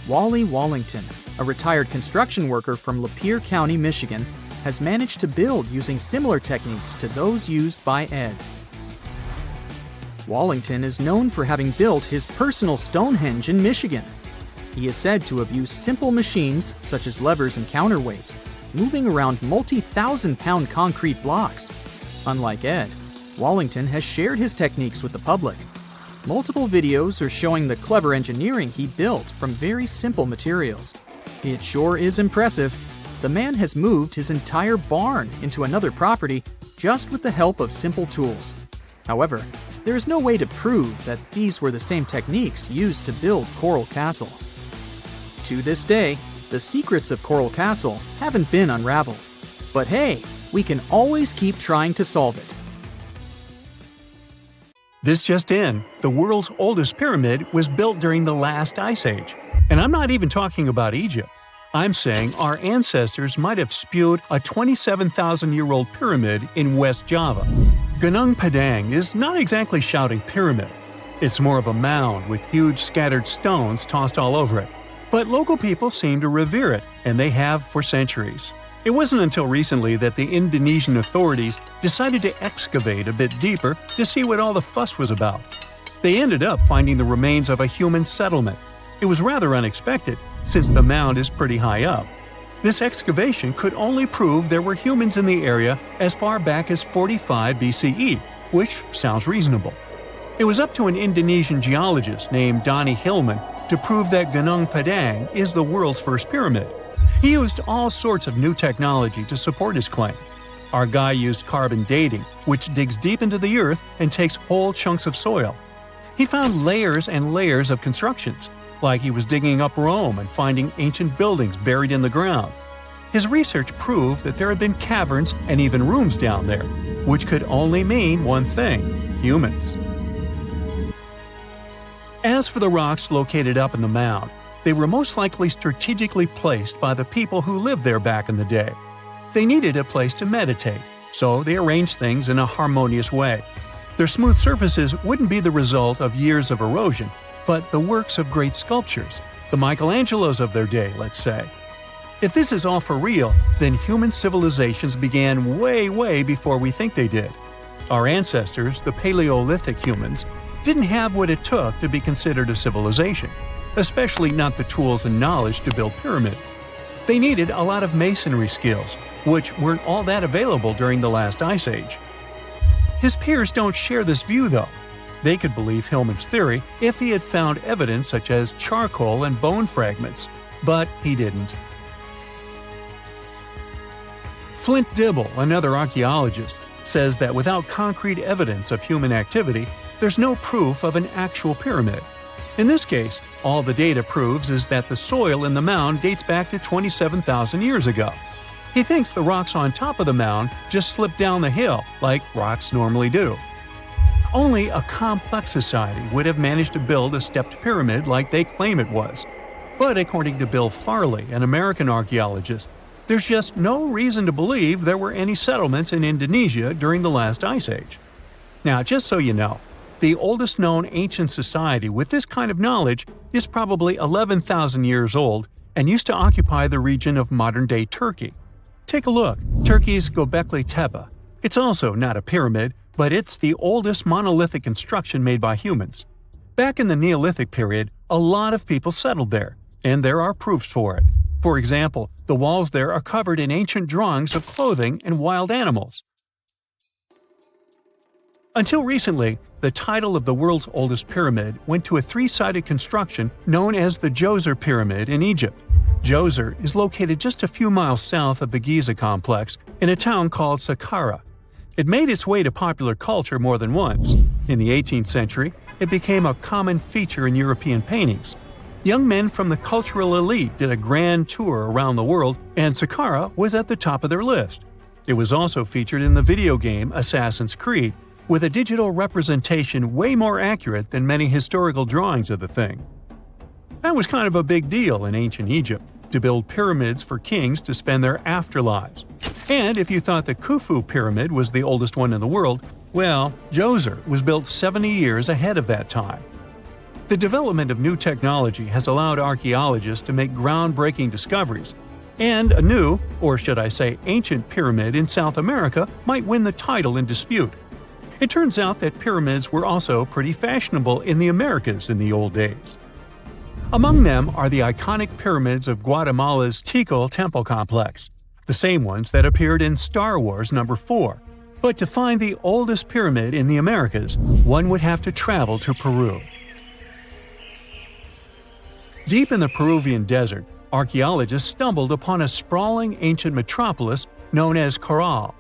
Speaker 1: Wally Wallington, a retired construction worker from Lapeer County, Michigan, has managed to build using similar techniques to those used by Ed. Wallington is known for having built his personal Stonehenge in Michigan. He is said to have used simple machines, such as levers and counterweights, moving around multi-thousand-pound concrete blocks. Unlike Ed, Wallington has shared his techniques with the public. Multiple videos are showing the clever engineering he built from very simple materials. It sure is impressive. The man has moved his entire barn into another property just with the help of simple tools. However, there is no way to prove that these were the same techniques used to build Coral Castle. To this day, the secrets of Coral Castle haven't been unraveled. But hey, we can always keep trying to solve it.
Speaker 2: This just in, the world's oldest pyramid was built during the last ice age. And I'm not even talking about Egypt. I'm saying our ancestors might have spewed a 27,000-year-old pyramid in West Java. Gunung Padang is not exactly shouting pyramid. It's more of a mound with huge scattered stones tossed all over it. But local people seem to revere it, and they have for centuries. It wasn't until recently that the Indonesian authorities decided to excavate a bit deeper to see what all the fuss was about. They ended up finding the remains of a human settlement. It was rather unexpected, since the mound is pretty high up. This excavation could only prove there were humans in the area as far back as 45 BCE, which sounds reasonable. It was up to an Indonesian geologist named Donnie Hillman to prove that Gunung Padang is the world's first pyramid. He used all sorts of new technology to support his claim. Our guy used carbon dating, which digs deep into the earth and takes whole chunks of soil. He found layers and layers of constructions, like he was digging up Rome and finding ancient buildings buried in the ground. His research proved that there had been caverns and even rooms down there, which could only mean one thing: humans. As for the rocks located up in the mound, they were most likely strategically placed by the people who lived there back in the day. They needed a place to meditate, so they arranged things in a harmonious way. Their smooth surfaces wouldn't be the result of years of erosion, but the works of great sculptures, the Michelangelos of their day, let's say. If this is all for real, then human civilizations began way before we think they did. Our ancestors, the Paleolithic humans, didn't have what it took to be considered a civilization, especially not the tools and knowledge to build pyramids. They needed a lot of masonry skills, which weren't all that available during the last ice age. His peers don't share this view, though. They could believe Hillman's theory if he had found evidence such as charcoal and bone fragments, but he didn't. Flint Dibble, another archaeologist, says that without concrete evidence of human activity, there's no proof of an actual pyramid. In this case, all the data proves is that the soil in the mound dates back to 27,000 years ago. He thinks the rocks on top of the mound just slipped down the hill, like rocks normally do. Only a complex society would have managed to build a stepped pyramid like they claim it was. But according to Bill Farley, an American archaeologist, there's just no reason to believe there were any settlements in Indonesia during the last ice age. Now, just so you know, the oldest known ancient society with this kind of knowledge is probably 11,000 years old and used to occupy the region of modern-day Turkey. Take a look, Turkey's Göbekli Tepe. It's also not a pyramid, but it's the oldest monolithic construction made by humans. Back in the Neolithic period, a lot of people settled there, and there are proofs for it. For example, the walls there are covered in ancient drawings of clothing and wild animals. Until recently, the title of the world's oldest pyramid went to a three-sided construction known as the Djoser Pyramid in Egypt. Djoser is located just a few miles south of the Giza complex in a town called Saqqara. It made its way to popular culture more than once. In the 18th century, it became a common feature in European paintings. Young men from the cultural elite did a grand tour around the world, and Saqqara was at the top of their list. It was also featured in the video game Assassin's Creed, with a digital representation way more accurate than many historical drawings of the thing. That was kind of a big deal in ancient Egypt, to build pyramids for kings to spend their afterlives. And if you thought the Khufu pyramid was the oldest one in the world, well, Djoser was built 70 years ahead of that time. The development of new technology has allowed archaeologists to make groundbreaking discoveries, and a new, or should I say ancient pyramid in South America might win the title in dispute. It turns out that pyramids were also pretty fashionable in the Americas in the old days. Among them are the iconic pyramids of Guatemala's Tikal Temple Complex, the same ones that appeared in Star Wars No. 4. But to find the oldest pyramid in the Americas, one would have to travel to Peru. Deep in the Peruvian desert, archaeologists stumbled upon a sprawling ancient metropolis known as Caral.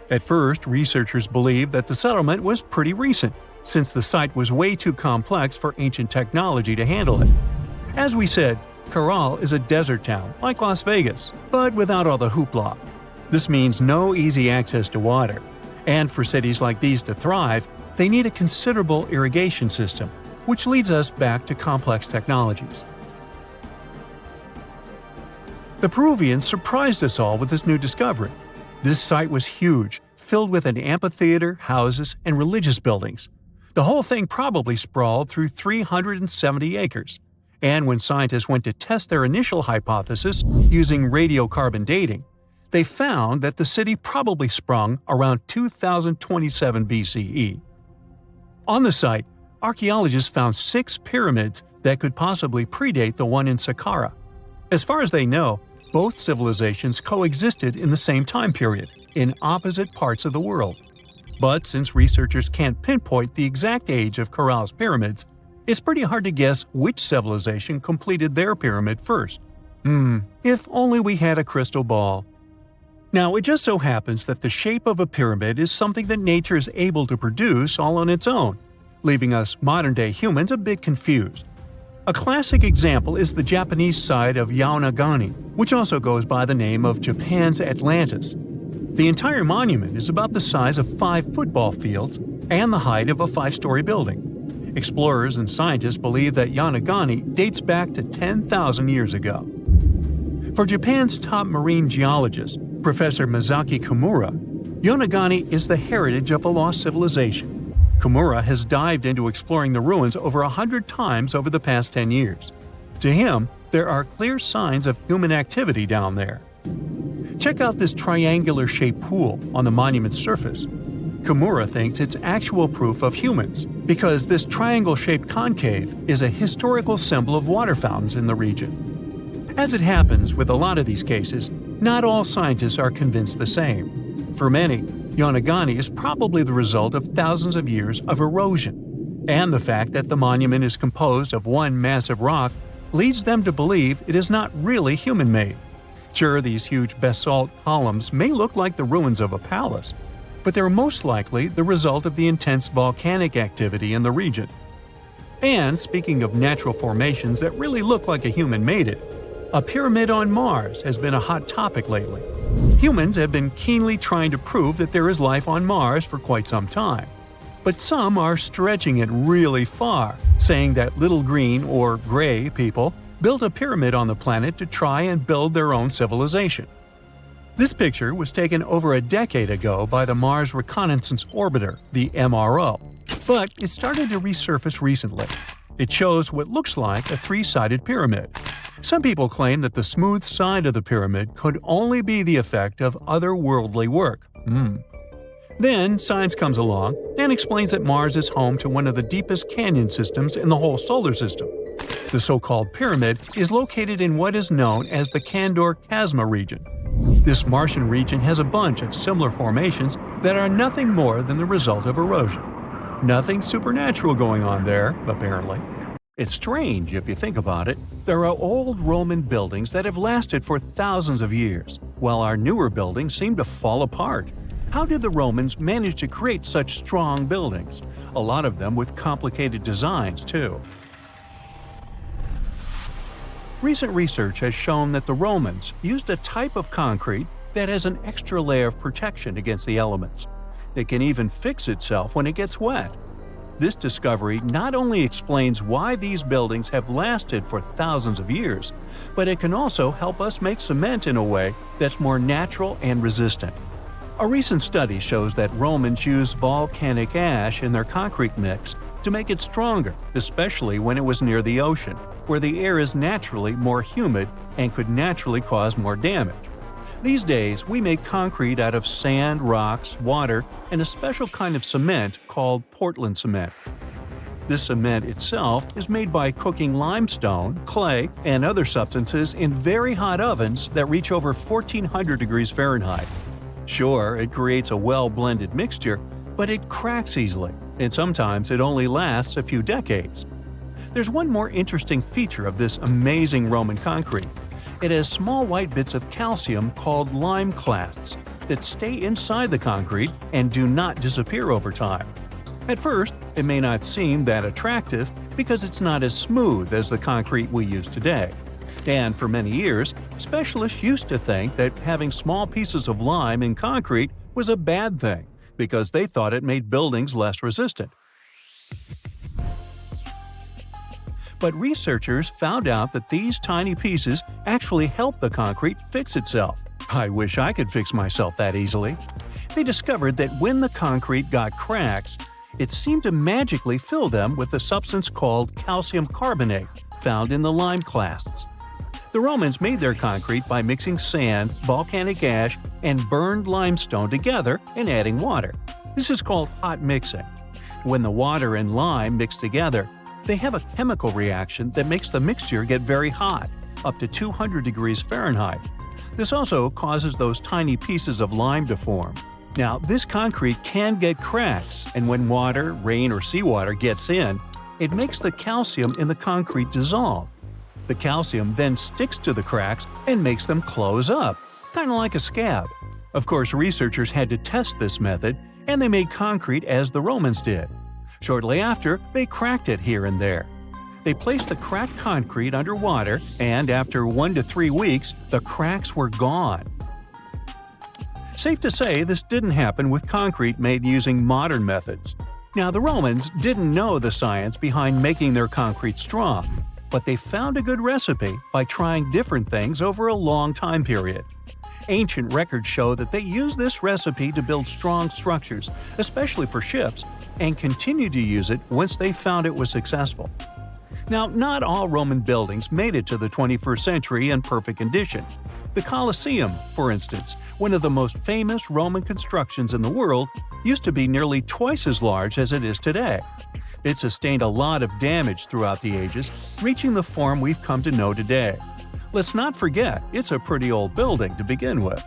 Speaker 2: At first, researchers believed that the settlement was pretty recent, since the site was way too complex for ancient technology to handle it. As we said, Caral is a desert town, like Las Vegas, but without all the hoopla. This means no easy access to water, and for cities like these to thrive, they need a considerable irrigation system, which leads us back to complex technologies. The Peruvians surprised us all with this new discovery. This site was huge, filled with an amphitheater, houses, and religious buildings. The whole thing probably sprawled through 370 acres. And when scientists went to test their initial hypothesis using radiocarbon dating, they found that the city probably sprung around 2027 BCE. On the site, archaeologists found 6 pyramids that could possibly predate the one in Saqqara. As far as they know, both civilizations coexisted in the same time period, in opposite parts of the world. But since researchers can't pinpoint the exact age of Caral's pyramids, it's pretty hard to guess which civilization completed their pyramid first. If only we had a crystal ball. Now, it just so happens that the shape of a pyramid is something that nature is able to produce all on its own, leaving us modern-day humans a bit confused. A classic example is the Japanese side of Yaonagani, which also goes by the name of Japan's Atlantis. The entire monument is about the size of 5 football fields and the height of a 5-story building. Explorers and scientists believe that Yaonagani dates back to 10,000 years ago. For Japan's top marine geologist, Professor Masaki Kimura, Yaonagani is the heritage of a lost civilization. Kimura has dived into exploring the ruins over 100 times over the past 10 years. To him, there are clear signs of human activity down there. Check out this triangular-shaped pool on the monument's surface. Kimura thinks it's actual proof of humans, because this triangle-shaped concave is a historical symbol of water fountains in the region. As it happens with a lot of these cases, not all scientists are convinced the same. For many, Yaonagani is probably the result of thousands of years of erosion, and the fact that the monument is composed of one massive rock leads them to believe it is not really human-made. Sure, these huge basalt columns may look like the ruins of a palace, but they're most likely the result of the intense volcanic activity in the region. And speaking of natural formations that really look like a human made it, a pyramid on Mars has been a hot topic lately. Humans have been keenly trying to prove that there is life on Mars for quite some time. But some are stretching it really far, saying that little green or gray people built a pyramid on the planet to try and build their own civilization. This picture was taken over a decade ago by the Mars Reconnaissance Orbiter, the MRO, but it started to resurface recently. It shows what looks like a three-sided pyramid. Some people claim that the smooth side of the pyramid could only be the effect of otherworldly work. Then science comes along and explains that Mars is home to one of the deepest canyon systems in the whole solar system. The so-called pyramid is located in what is known as the Kandor-Chasma region. This Martian region has a bunch of similar formations that are nothing more than the result of erosion. Nothing supernatural going on there, apparently. It's strange if you think about it. There are old Roman buildings that have lasted for thousands of years, while our newer buildings seem to fall apart. How did the Romans manage to create such strong buildings? A lot of them with complicated designs, too. Recent research has shown that the Romans used a type of concrete that has an extra layer of protection against the elements. It can even fix itself when it gets wet. This discovery not only explains why these buildings have lasted for thousands of years, but it can also help us make cement in a way that's more natural and resistant. A recent study shows that Romans used volcanic ash in their concrete mix to make it stronger, especially when it was near the ocean, where the air is naturally more humid and could naturally cause more damage. These days, we make concrete out of sand, rocks, water, and a special kind of cement called Portland cement. This cement itself is made by cooking limestone, clay, and other substances in very hot ovens that reach over 1400 degrees Fahrenheit. Sure, it creates a well-blended mixture, but it cracks easily, and sometimes it only lasts a few decades. There's one more interesting feature of this amazing Roman concrete. It has small white bits of calcium called lime clasts that stay inside the concrete and do not disappear over time. At first, it may not seem that attractive because it's not as smooth as the concrete we use today. And for many years, specialists used to think that having small pieces of lime in concrete was a bad thing because they thought it made buildings less resistant. But researchers found out that these tiny pieces actually help the concrete fix itself. I wish I could fix myself that easily. They discovered that when the concrete got cracks, it seemed to magically fill them with a substance called calcium carbonate found in the lime clasts. The Romans made their concrete by mixing sand, volcanic ash, and burned limestone together and adding water. This is called hot mixing. When the water and lime mix together, they have a chemical reaction that makes the mixture get very hot, up to 200 degrees Fahrenheit. This also causes those tiny pieces of lime to form. Now, this concrete can get cracks, and when water, rain, or seawater gets in, it makes the calcium in the concrete dissolve. The calcium then sticks to the cracks and makes them close up, kind of like a scab. Of course, researchers had to test this method, and they made concrete as the Romans did. Shortly after, they cracked it here and there. They placed the cracked concrete under water, and after 1 to 3 weeks, the cracks were gone. Safe to say, this didn't happen with concrete made using modern methods. Now, the Romans didn't know the science behind making their concrete strong, but they found a good recipe by trying different things over a long time period. Ancient records show that they used this recipe to build strong structures, especially for ships, and continued to use it once they found it was successful. Now, not all Roman buildings made it to the 21st century in perfect condition. The Colosseum, for instance, one of the most famous Roman constructions in the world, used to be nearly twice as large as it is today. It sustained a lot of damage throughout the ages, reaching the form we've come to know today. Let's not forget, it's a pretty old building to begin with.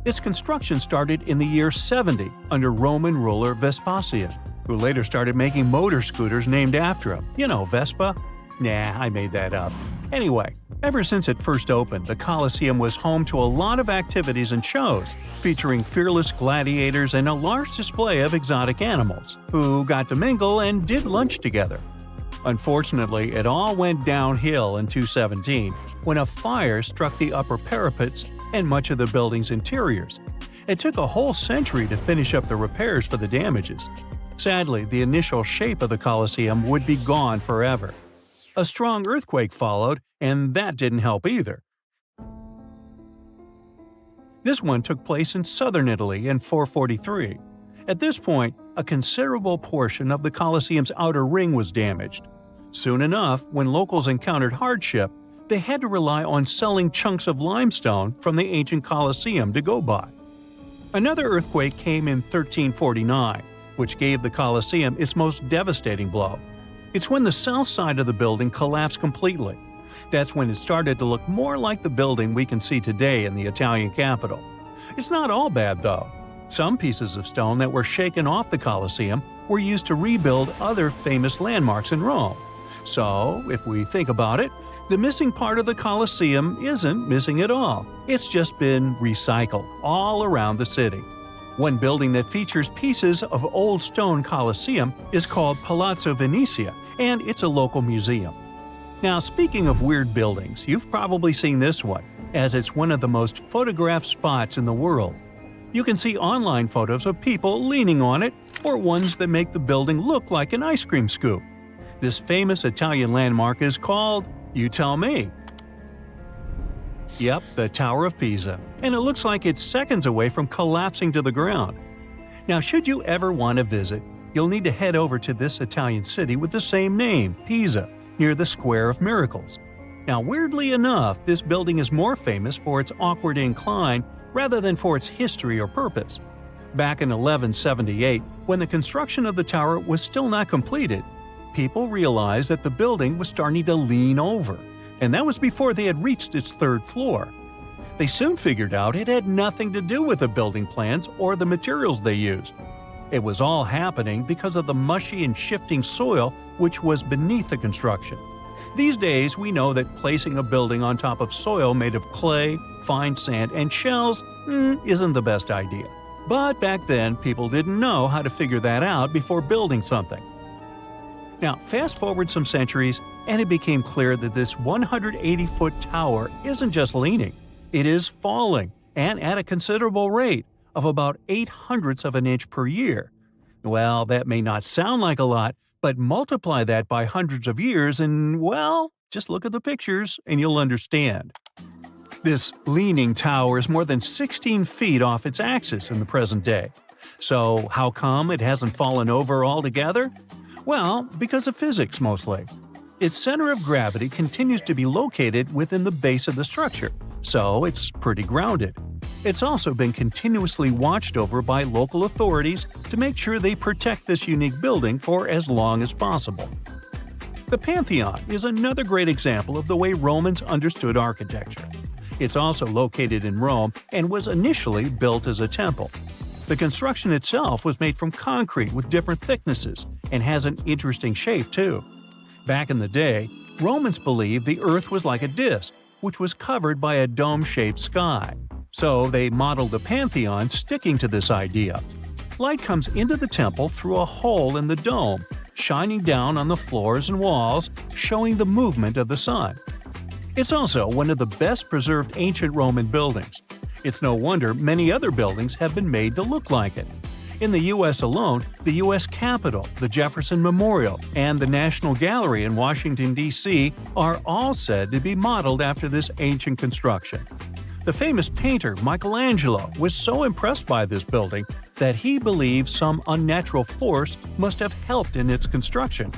Speaker 2: Its construction started in the year 70 under Roman ruler Vespasian, who later started making motor scooters named after him. You know, Vespa? Nah, I made that up. Anyway, Ever since it first opened, the Colosseum was home to a lot of activities and shows, featuring fearless gladiators and a large display of exotic animals, who got to mingle and did lunch together. Unfortunately, it all went downhill in 217, when a fire struck the upper parapets and much of the building's interiors. It took a whole century to finish up the repairs for the damages. Sadly, the initial shape of the Colosseum would be gone forever. A strong earthquake followed, and that didn't help either. This one took place in southern Italy in 443. At this point, a considerable portion of the Colosseum's outer ring was damaged. Soon enough, when locals encountered hardship, they had to rely on selling chunks of limestone from the ancient Colosseum to go by. Another earthquake came in 1349, which gave the Colosseum its most devastating blow. It's when the south side of the building collapsed completely. That's when it started to look more like the building we can see today in the Italian capital. It's not all bad, though. Some pieces of stone that were shaken off the Colosseum were used to rebuild other famous landmarks in Rome. So, if we think about it, the missing part of the Colosseum isn't missing at all. It's just been recycled all around the city. One building that features pieces of old stone Colosseum is called Palazzo Venezia, and it's a local museum. Now, speaking of weird buildings, you've probably seen this one, as it's one of the most photographed spots in the world. You can see online photos of people leaning on it, or ones that make the building look like an ice cream scoop. This famous Italian landmark is called, you tell me. Yep, the Tower of Pisa, and it looks like it's seconds away from collapsing to the ground. Now, should you ever want to visit, you'll need to head over to this Italian city with the same name, Pisa, near the Square of Miracles. Now, weirdly enough, this building is more famous for its awkward incline rather than for its history or purpose. Back in 1178, when the construction of the tower was still not completed, people realized that the building was starting to lean over, and that was before they had reached its third floor. They soon figured out it had nothing to do with the building plans or the materials they used. It was all happening because of the mushy and shifting soil which was beneath the construction. These days, we know that placing a building on top of soil made of clay, fine sand, and shells isn't the best idea. But back then, people didn't know how to figure that out before building something. Now, fast forward some centuries, and it became clear that this 180-foot tower isn't just leaning, it is falling, and at a considerable rate of about 0.08 of an inch per year. Well, that may not sound like a lot, but multiply that by hundreds of years and, well, just look at the pictures and you'll understand. This leaning tower is more than 16 feet off its axis in the present day. So how come it hasn't fallen over altogether? Well, because of physics mostly. Its center of gravity continues to be located within the base of the structure, so it's pretty grounded. It's also been continuously watched over by local authorities to make sure they protect this unique building for as long as possible. The Pantheon is another great example of the way Romans understood architecture. It's also located in Rome and was initially built as a temple. The construction itself was made from concrete with different thicknesses and has an interesting shape too. Back in the day, Romans believed the Earth was like a disc, which was covered by a dome-shaped sky. So they modeled the Pantheon sticking to this idea. Light comes into the temple through a hole in the dome, shining down on the floors and walls, showing the movement of the sun. It's also one of the best preserved ancient Roman buildings. It's no wonder many other buildings have been made to look like it. In the U.S. alone, the U.S. Capitol, the Jefferson Memorial, and the National Gallery in Washington, D.C. are all said to be modeled after this ancient construction. The famous painter Michelangelo was so impressed by this building that he believed some unnatural force must have helped in its construction.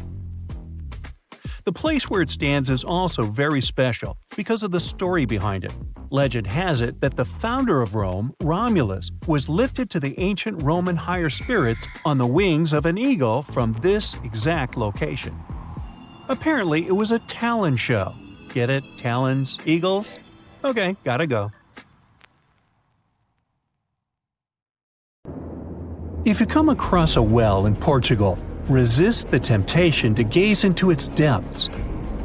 Speaker 2: The place where it stands is also very special because of the story behind it. Legend has it that the founder of Rome, Romulus, was lifted to the ancient Roman higher spirits on the wings of an eagle from this exact location. Apparently, it was a talon show. Get it? Talons? Eagles? Okay, gotta go. If you come across a well in Portugal, resist the temptation to gaze into its depths.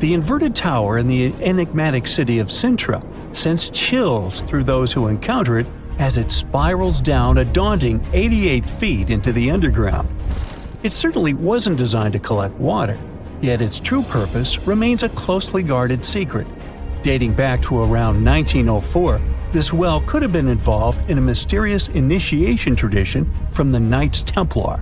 Speaker 2: The inverted tower in the enigmatic city of Sintra sends chills through those who encounter it as it spirals down a daunting 88 feet into the underground. It certainly wasn't designed to collect water, yet its true purpose remains a closely guarded secret. Dating back to around 1904, this well could have been involved in a mysterious initiation tradition from the Knights Templar.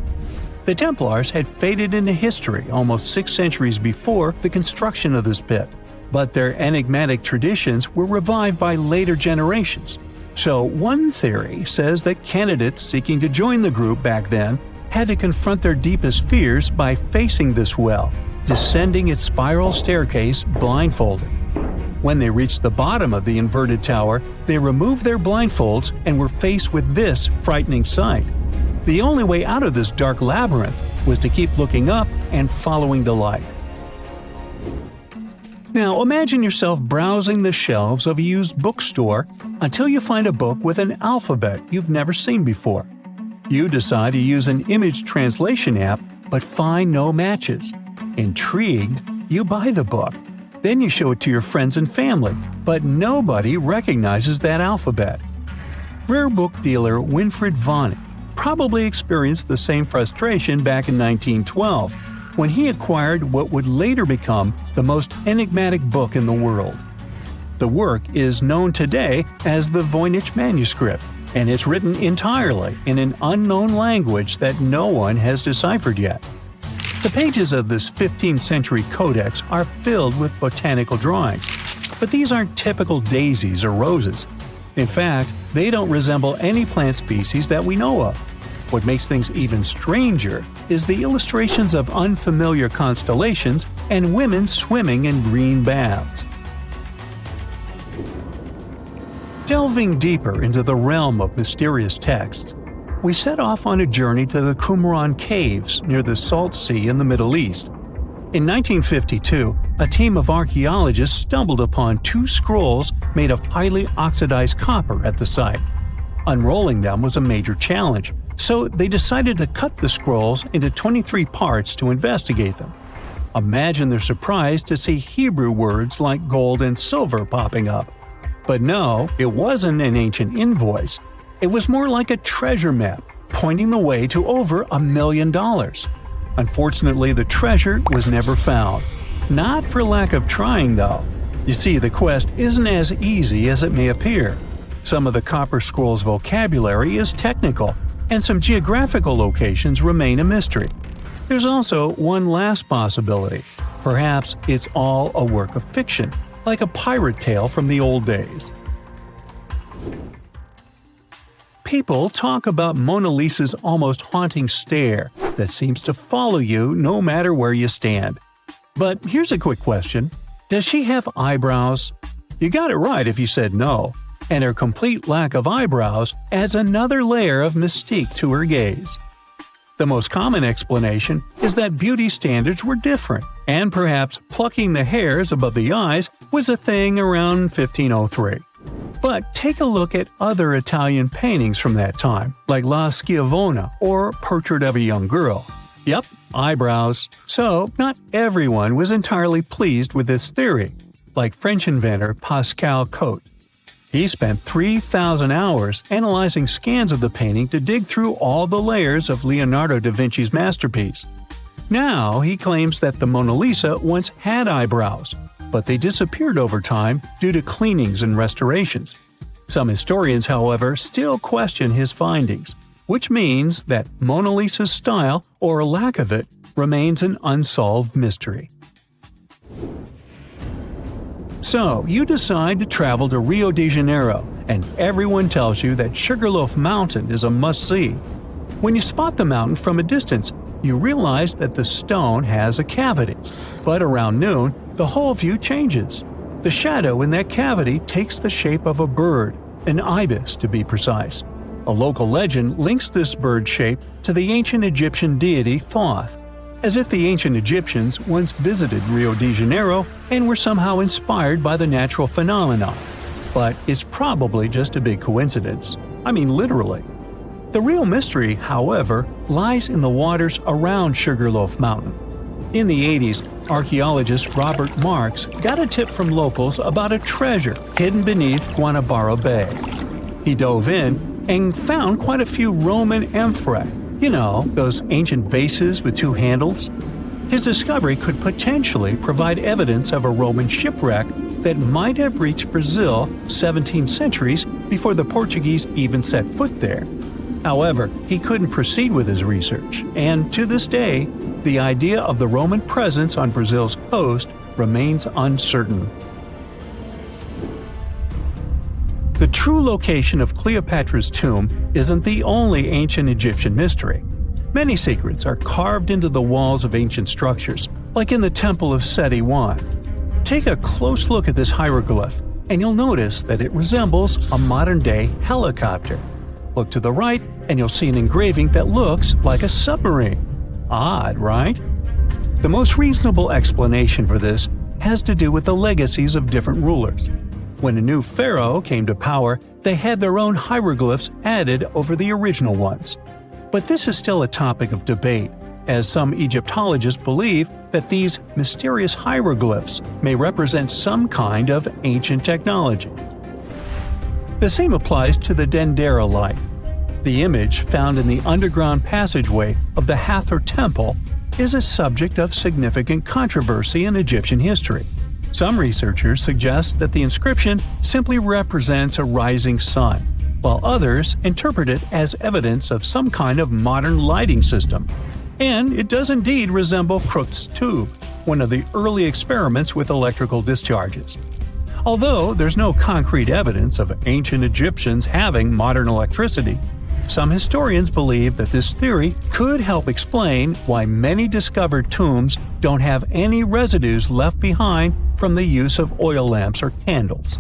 Speaker 2: The Templars had faded into history almost 6 centuries before the construction of this pit, but their enigmatic traditions were revived by later generations. So one theory says that candidates seeking to join the group back then had to confront their deepest fears by facing this well, descending its spiral staircase blindfolded. When they reached the bottom of the inverted tower, they removed their blindfolds and were faced with this frightening sight. The only way out of this dark labyrinth was to keep looking up and following the light. Now imagine yourself browsing the shelves of a used bookstore until you find a book with an alphabet you've never seen before. You decide to use an image translation app but find no matches. Intrigued, you buy the book. Then you show it to your friends and family, but nobody recognizes that alphabet. Rare book dealer Winfried Vonnig probably experienced the same frustration back in 1912 when he acquired what would later become the most enigmatic book in the world. The work is known today as the Voynich manuscript, and it's written entirely in an unknown language that no one has deciphered yet. The pages of this 15th century codex are filled with botanical drawings, but these aren't typical daisies or roses. In fact, they don't resemble any plant species that we know of. What makes things even stranger is the illustrations of unfamiliar constellations and women swimming in green baths. Delving deeper into the realm of mysterious texts, we set off on a journey to the Qumran Caves near the Salt Sea in the Middle East. In 1952, a team of archaeologists stumbled upon 2 scrolls made of highly oxidized copper at the site. Unrolling them was a major challenge, so they decided to cut the scrolls into 23 parts to investigate them. Imagine their surprise to see Hebrew words like gold and silver popping up. But no, it wasn't an ancient invoice. It was more like a treasure map, pointing the way to over $1 million. Unfortunately, the treasure was never found. Not for lack of trying, though. You see, the quest isn't as easy as it may appear. Some of the copper scroll's vocabulary is technical, and some geographical locations remain a mystery. There's also one last possibility. Perhaps it's all a work of fiction, like a pirate tale from the old days. People talk about Mona Lisa's almost haunting stare that seems to follow you no matter where you stand. But here's a quick question. Does she have eyebrows? You got it right if you said no, and her complete lack of eyebrows adds another layer of mystique to her gaze. The most common explanation is that beauty standards were different, and perhaps plucking the hairs above the eyes was a thing around 1503. But take a look at other Italian paintings from that time, like La Schiavona or Portrait of a Young Girl. Yep, eyebrows. So, not everyone was entirely pleased with this theory, like French inventor Pascal Cotte. He spent 3,000 hours analyzing scans of the painting to dig through all the layers of Leonardo da Vinci's masterpiece. Now he claims that the Mona Lisa once had eyebrows, but they disappeared over time due to cleanings and restorations. Some historians, however, still question his findings, which means that Mona Lisa's style, or a lack of it, remains an unsolved mystery. So, you decide to travel to Rio de Janeiro, and everyone tells you that Sugarloaf Mountain is a must-see. When you spot the mountain from a distance, you realize that the stone has a cavity. But around noon, the whole view changes. The shadow in that cavity takes the shape of a bird, an ibis to be precise. A local legend links this bird shape to the ancient Egyptian deity Thoth, as if the ancient Egyptians once visited Rio de Janeiro and were somehow inspired by the natural phenomenon. But it's probably just a big coincidence. I mean, literally. The real mystery, however, lies in the waters around Sugarloaf Mountain. In the 80s, archaeologist Robert Marks got a tip from locals about a treasure hidden beneath Guanabara Bay. He dove in and found quite a few Roman amphorae, those ancient vases with two handles. His discovery could potentially provide evidence of a Roman shipwreck that might have reached Brazil 17 centuries before the Portuguese even set foot there. However, he couldn't proceed with his research, and to this day, the idea of the Roman presence on Brazil's coast remains uncertain. The true location of Cleopatra's tomb isn't the only ancient Egyptian mystery. Many secrets are carved into the walls of ancient structures, like in the Temple of Seti I. Take a close look at this hieroglyph, and you'll notice that it resembles a modern-day helicopter. Look to the right, and you'll see an engraving that looks like a submarine. Odd, right? The most reasonable explanation for this has to do with the legacies of different rulers. When a new pharaoh came to power, they had their own hieroglyphs added over the original ones. But this is still a topic of debate, as some Egyptologists believe that these mysterious hieroglyphs may represent some kind of ancient technology. The same applies to the Dendera light. The image found in the underground passageway of the Hathor Temple is a subject of significant controversy in Egyptian history. Some researchers suggest that the inscription simply represents a rising sun, while others interpret it as evidence of some kind of modern lighting system. And it does indeed resemble Crookes' tube, one of the early experiments with electrical discharges. Although there's no concrete evidence of ancient Egyptians having modern electricity, some historians believe that this theory could help explain why many discovered tombs don't have any residues left behind from the use of oil lamps or candles.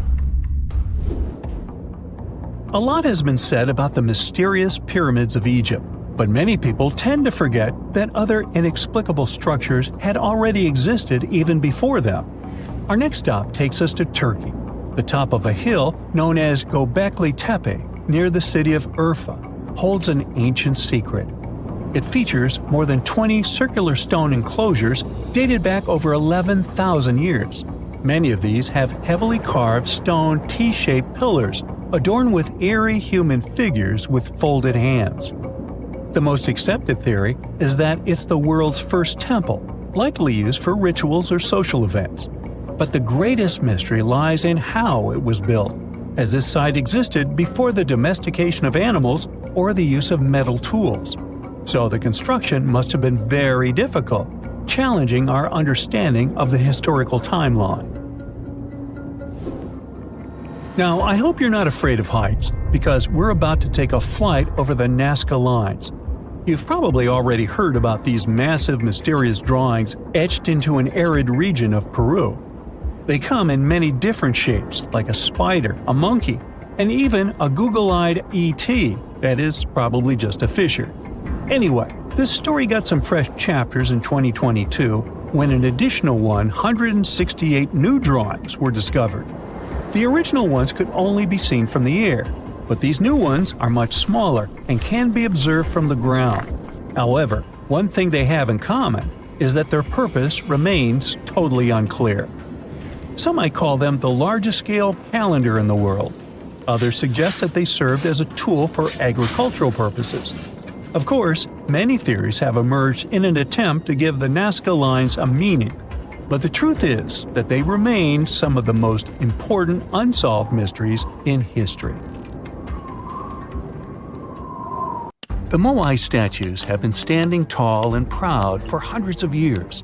Speaker 2: A lot has been said about the mysterious pyramids of Egypt, but many people tend to forget that other inexplicable structures had already existed even before them. Our next stop takes us to Turkey. The top of a hill known as Göbekli Tepe, near the city of Urfa, holds an ancient secret. It features more than 20 circular stone enclosures dated back over 11,000 years. Many of these have heavily carved stone T-shaped pillars adorned with eerie human figures with folded hands. The most accepted theory is that it's the world's first temple, likely used for rituals or social events. But the greatest mystery lies in how it was built, as this site existed before the domestication of animals or the use of metal tools. So the construction must have been very difficult, challenging our understanding of the historical timeline. Now, I hope you're not afraid of heights, because we're about to take a flight over the Nazca Lines. You've probably already heard about these massive, mysterious drawings etched into an arid region of Peru. They come in many different shapes, like a spider, a monkey, and even a Google-eyed ET that is probably just a fissure. Anyway, this story got some fresh chapters in 2022 when an additional 168 new drawings were discovered. The original ones could only be seen from the air, but these new ones are much smaller and can be observed from the ground. However, one thing they have in common is that their purpose remains totally unclear. Some might call them the largest-scale calendar in the world. Others suggest that they served as a tool for agricultural purposes. Of course, many theories have emerged in an attempt to give the Nazca Lines a meaning, but the truth is that they remain some of the most important unsolved mysteries in history. The Moai statues have been standing tall and proud for hundreds of years.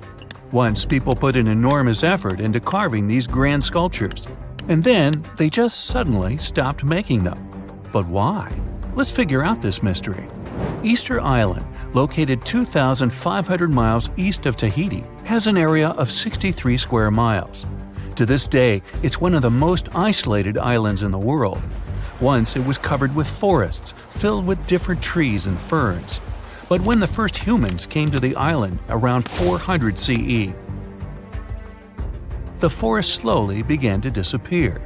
Speaker 2: Once people put an enormous effort into carving these grand sculptures, and then they just suddenly stopped making them. But why? Let's figure out this mystery. Easter Island, located 2,500 miles east of Tahiti, has an area of 63 square miles. To this day, it's one of the most isolated islands in the world. Once it was covered with forests, filled with different trees and ferns. But when the first humans came to the island around 400 CE, the forest slowly began to disappear.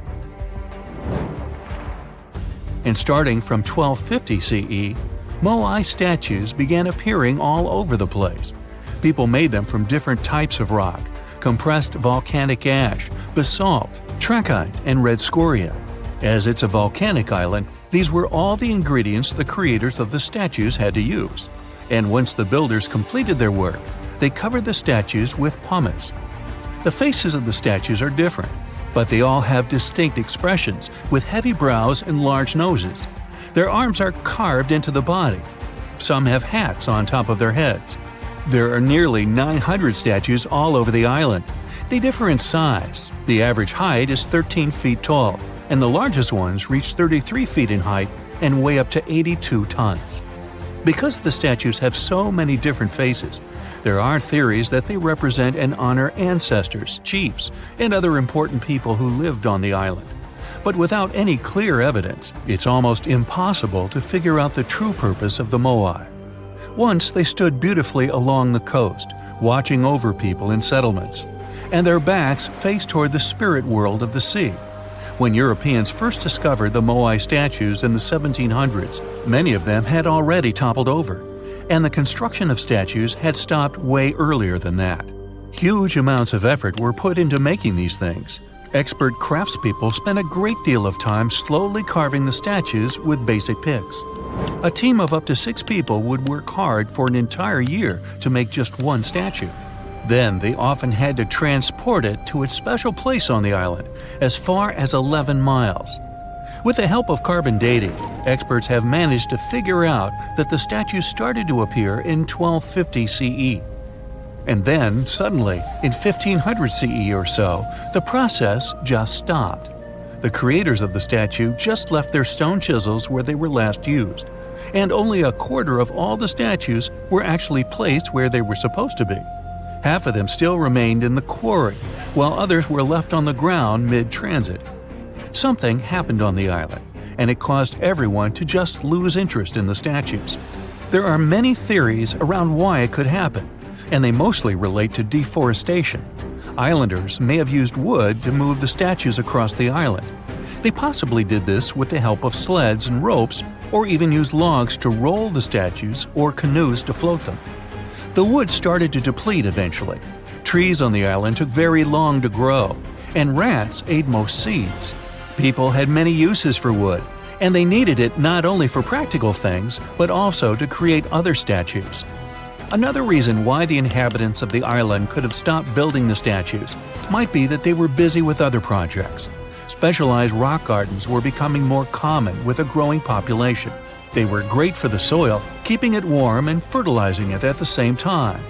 Speaker 2: And starting from 1250 CE, Moai statues began appearing all over the place. People made them from different types of rock: compressed volcanic ash, basalt, trachyte, and red scoria. As it's a volcanic island, these were all the ingredients the creators of the statues had to use. And once the builders completed their work, they covered the statues with pumice. The faces of the statues are different, but they all have distinct expressions with heavy brows and large noses. Their arms are carved into the body. Some have hats on top of their heads. There are nearly 900 statues all over the island. They differ in size. The average height is 13 feet tall, and the largest ones reach 33 feet in height and weigh up to 82 tons. Because the statues have so many different faces, there are theories that they represent and honor ancestors, chiefs, and other important people who lived on the island. But without any clear evidence, it's almost impossible to figure out the true purpose of the moai. Once they stood beautifully along the coast, watching over people in settlements, and their backs faced toward the spirit world of the sea. When Europeans first discovered the moai statues in the 1700s, many of them had already toppled over, and the construction of statues had stopped way earlier than that. Huge amounts of effort were put into making these things. Expert craftspeople spent a great deal of time slowly carving the statues with basic picks. A team of up to 6 people would work hard for an entire year to make just one statue. Then they often had to transport it to its special place on the island, as far as 11 miles. With the help of carbon dating, experts have managed to figure out that the statues started to appear in 1250 CE. And then, suddenly, in 1500 CE or so, the process just stopped. The creators of the statue just left their stone chisels where they were last used, and only a quarter of all the statues were actually placed where they were supposed to be. Half of them still remained in the quarry, while others were left on the ground mid-transit. Something happened on the island, and it caused everyone to just lose interest in the statues. There are many theories around why it could happen, and they mostly relate to deforestation. Islanders may have used wood to move the statues across the island. They possibly did this with the help of sleds and ropes, or even used logs to roll the statues or canoes to float them. The wood started to deplete eventually. Trees on the island took very long to grow, and rats ate most seeds. People had many uses for wood, and they needed it not only for practical things, but also to create other statues. Another reason why the inhabitants of the island could have stopped building the statues might be that they were busy with other projects. Specialized rock gardens were becoming more common with a growing population. They were great for the soil, keeping it warm and fertilizing it at the same time.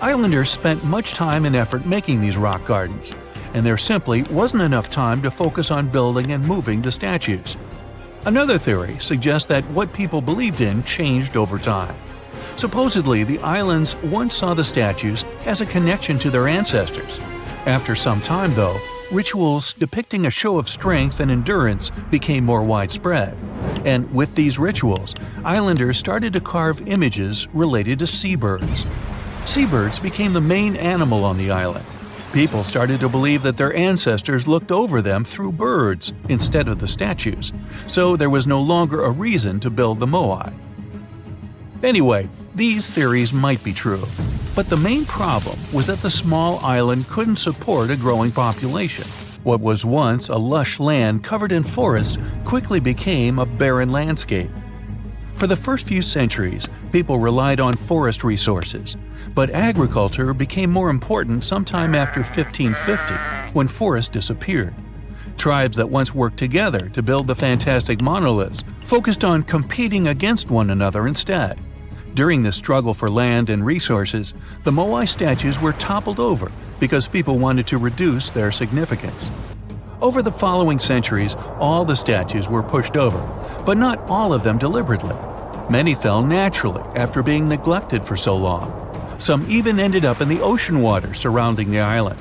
Speaker 2: Islanders spent much time and effort making these rock gardens, and there simply wasn't enough time to focus on building and moving the statues. Another theory suggests that what people believed in changed over time. Supposedly, the islands once saw the statues as a connection to their ancestors. After some time, though, rituals depicting a show of strength and endurance became more widespread. And with these rituals, islanders started to carve images related to seabirds. Seabirds became the main animal on the island. People started to believe that their ancestors looked over them through birds instead of the statues, so there was no longer a reason to build the moai. Anyway, these theories might be true, but the main problem was that the small island couldn't support a growing population. What was once a lush land covered in forests quickly became a barren landscape. For the first few centuries, people relied on forest resources, but agriculture became more important sometime after 1550, when forests disappeared. Tribes that once worked together to build the fantastic monoliths focused on competing against one another instead. During this struggle for land and resources, the moai statues were toppled over because people wanted to reduce their significance. Over the following centuries, all the statues were pushed over, but not all of them deliberately. Many fell naturally after being neglected for so long. Some even ended up in the ocean water surrounding the island,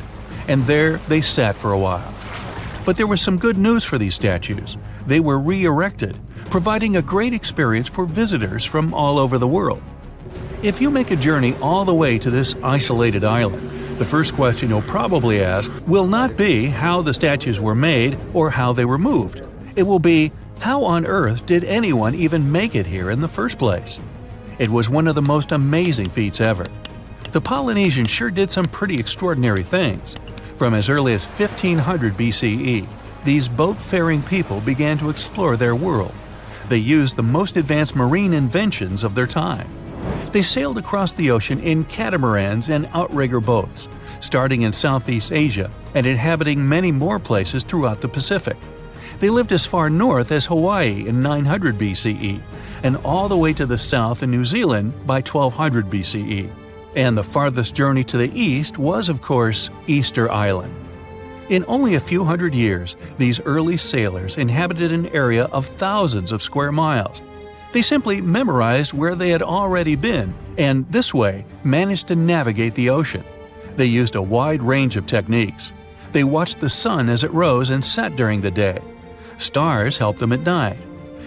Speaker 2: and there they sat for a while. But there was some good news for these statues. They were re-erected, providing a great experience for visitors from all over the world. If you make a journey all the way to this isolated island, the first question you'll probably ask will not be how the statues were made or how they were moved. It will be, how on earth did anyone even make it here in the first place? It was one of the most amazing feats ever. The Polynesians sure did some pretty extraordinary things. From as early as 1500 BCE, these boat-faring people began to explore their world. They used the most advanced marine inventions of their time. They sailed across the ocean in catamarans and outrigger boats, starting in Southeast Asia and inhabiting many more places throughout the Pacific. They lived as far north as Hawaii in 900 BCE and all the way to the south in New Zealand by 1200 BCE. And the farthest journey to the east was, of course, Easter Island. In only a few hundred years, these early sailors inhabited an area of thousands of square miles. They simply memorized where they had already been and, this way, managed to navigate the ocean. They used a wide range of techniques. They watched the sun as it rose and set during the day. Stars helped them at night.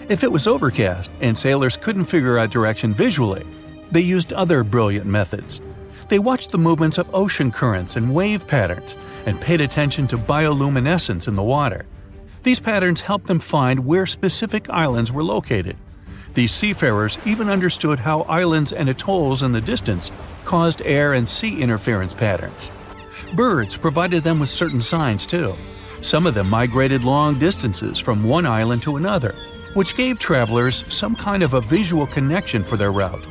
Speaker 2: If it was overcast and sailors couldn't figure out direction visually, they used other brilliant methods. They watched the movements of ocean currents and wave patterns and paid attention to bioluminescence in the water. These patterns helped them find where specific islands were located. These seafarers even understood how islands and atolls in the distance caused air and sea interference patterns. Birds provided them with certain signs too. Some of them migrated long distances from one island to another, which gave travelers some kind of a visual connection for their route.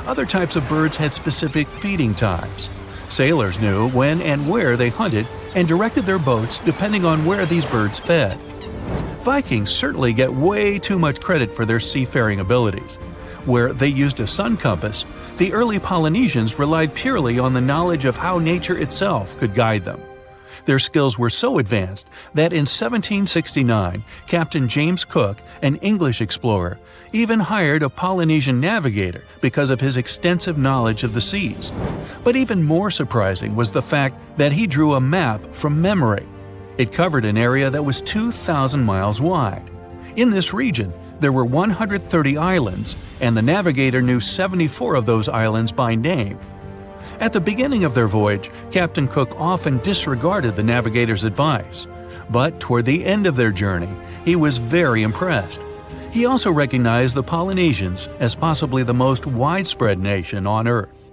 Speaker 2: Other types of birds had specific feeding times. Sailors knew when and where they hunted and directed their boats depending on where these birds fed. Vikings certainly get way too much credit for their seafaring abilities. Where they used a sun compass, the early Polynesians relied purely on the knowledge of how nature itself could guide them. Their skills were so advanced that in 1769, Captain James Cook, an English explorer, even hired a Polynesian navigator because of his extensive knowledge of the seas. But even more surprising was the fact that he drew a map from memory. It covered an area that was 2,000 miles wide. In this region, there were 130 islands, and the navigator knew 74 of those islands by name. At the beginning of their voyage, Captain Cook often disregarded the navigator's advice. But toward the end of their journey, he was very impressed. He also recognized the Polynesians as possibly the most widespread nation on Earth.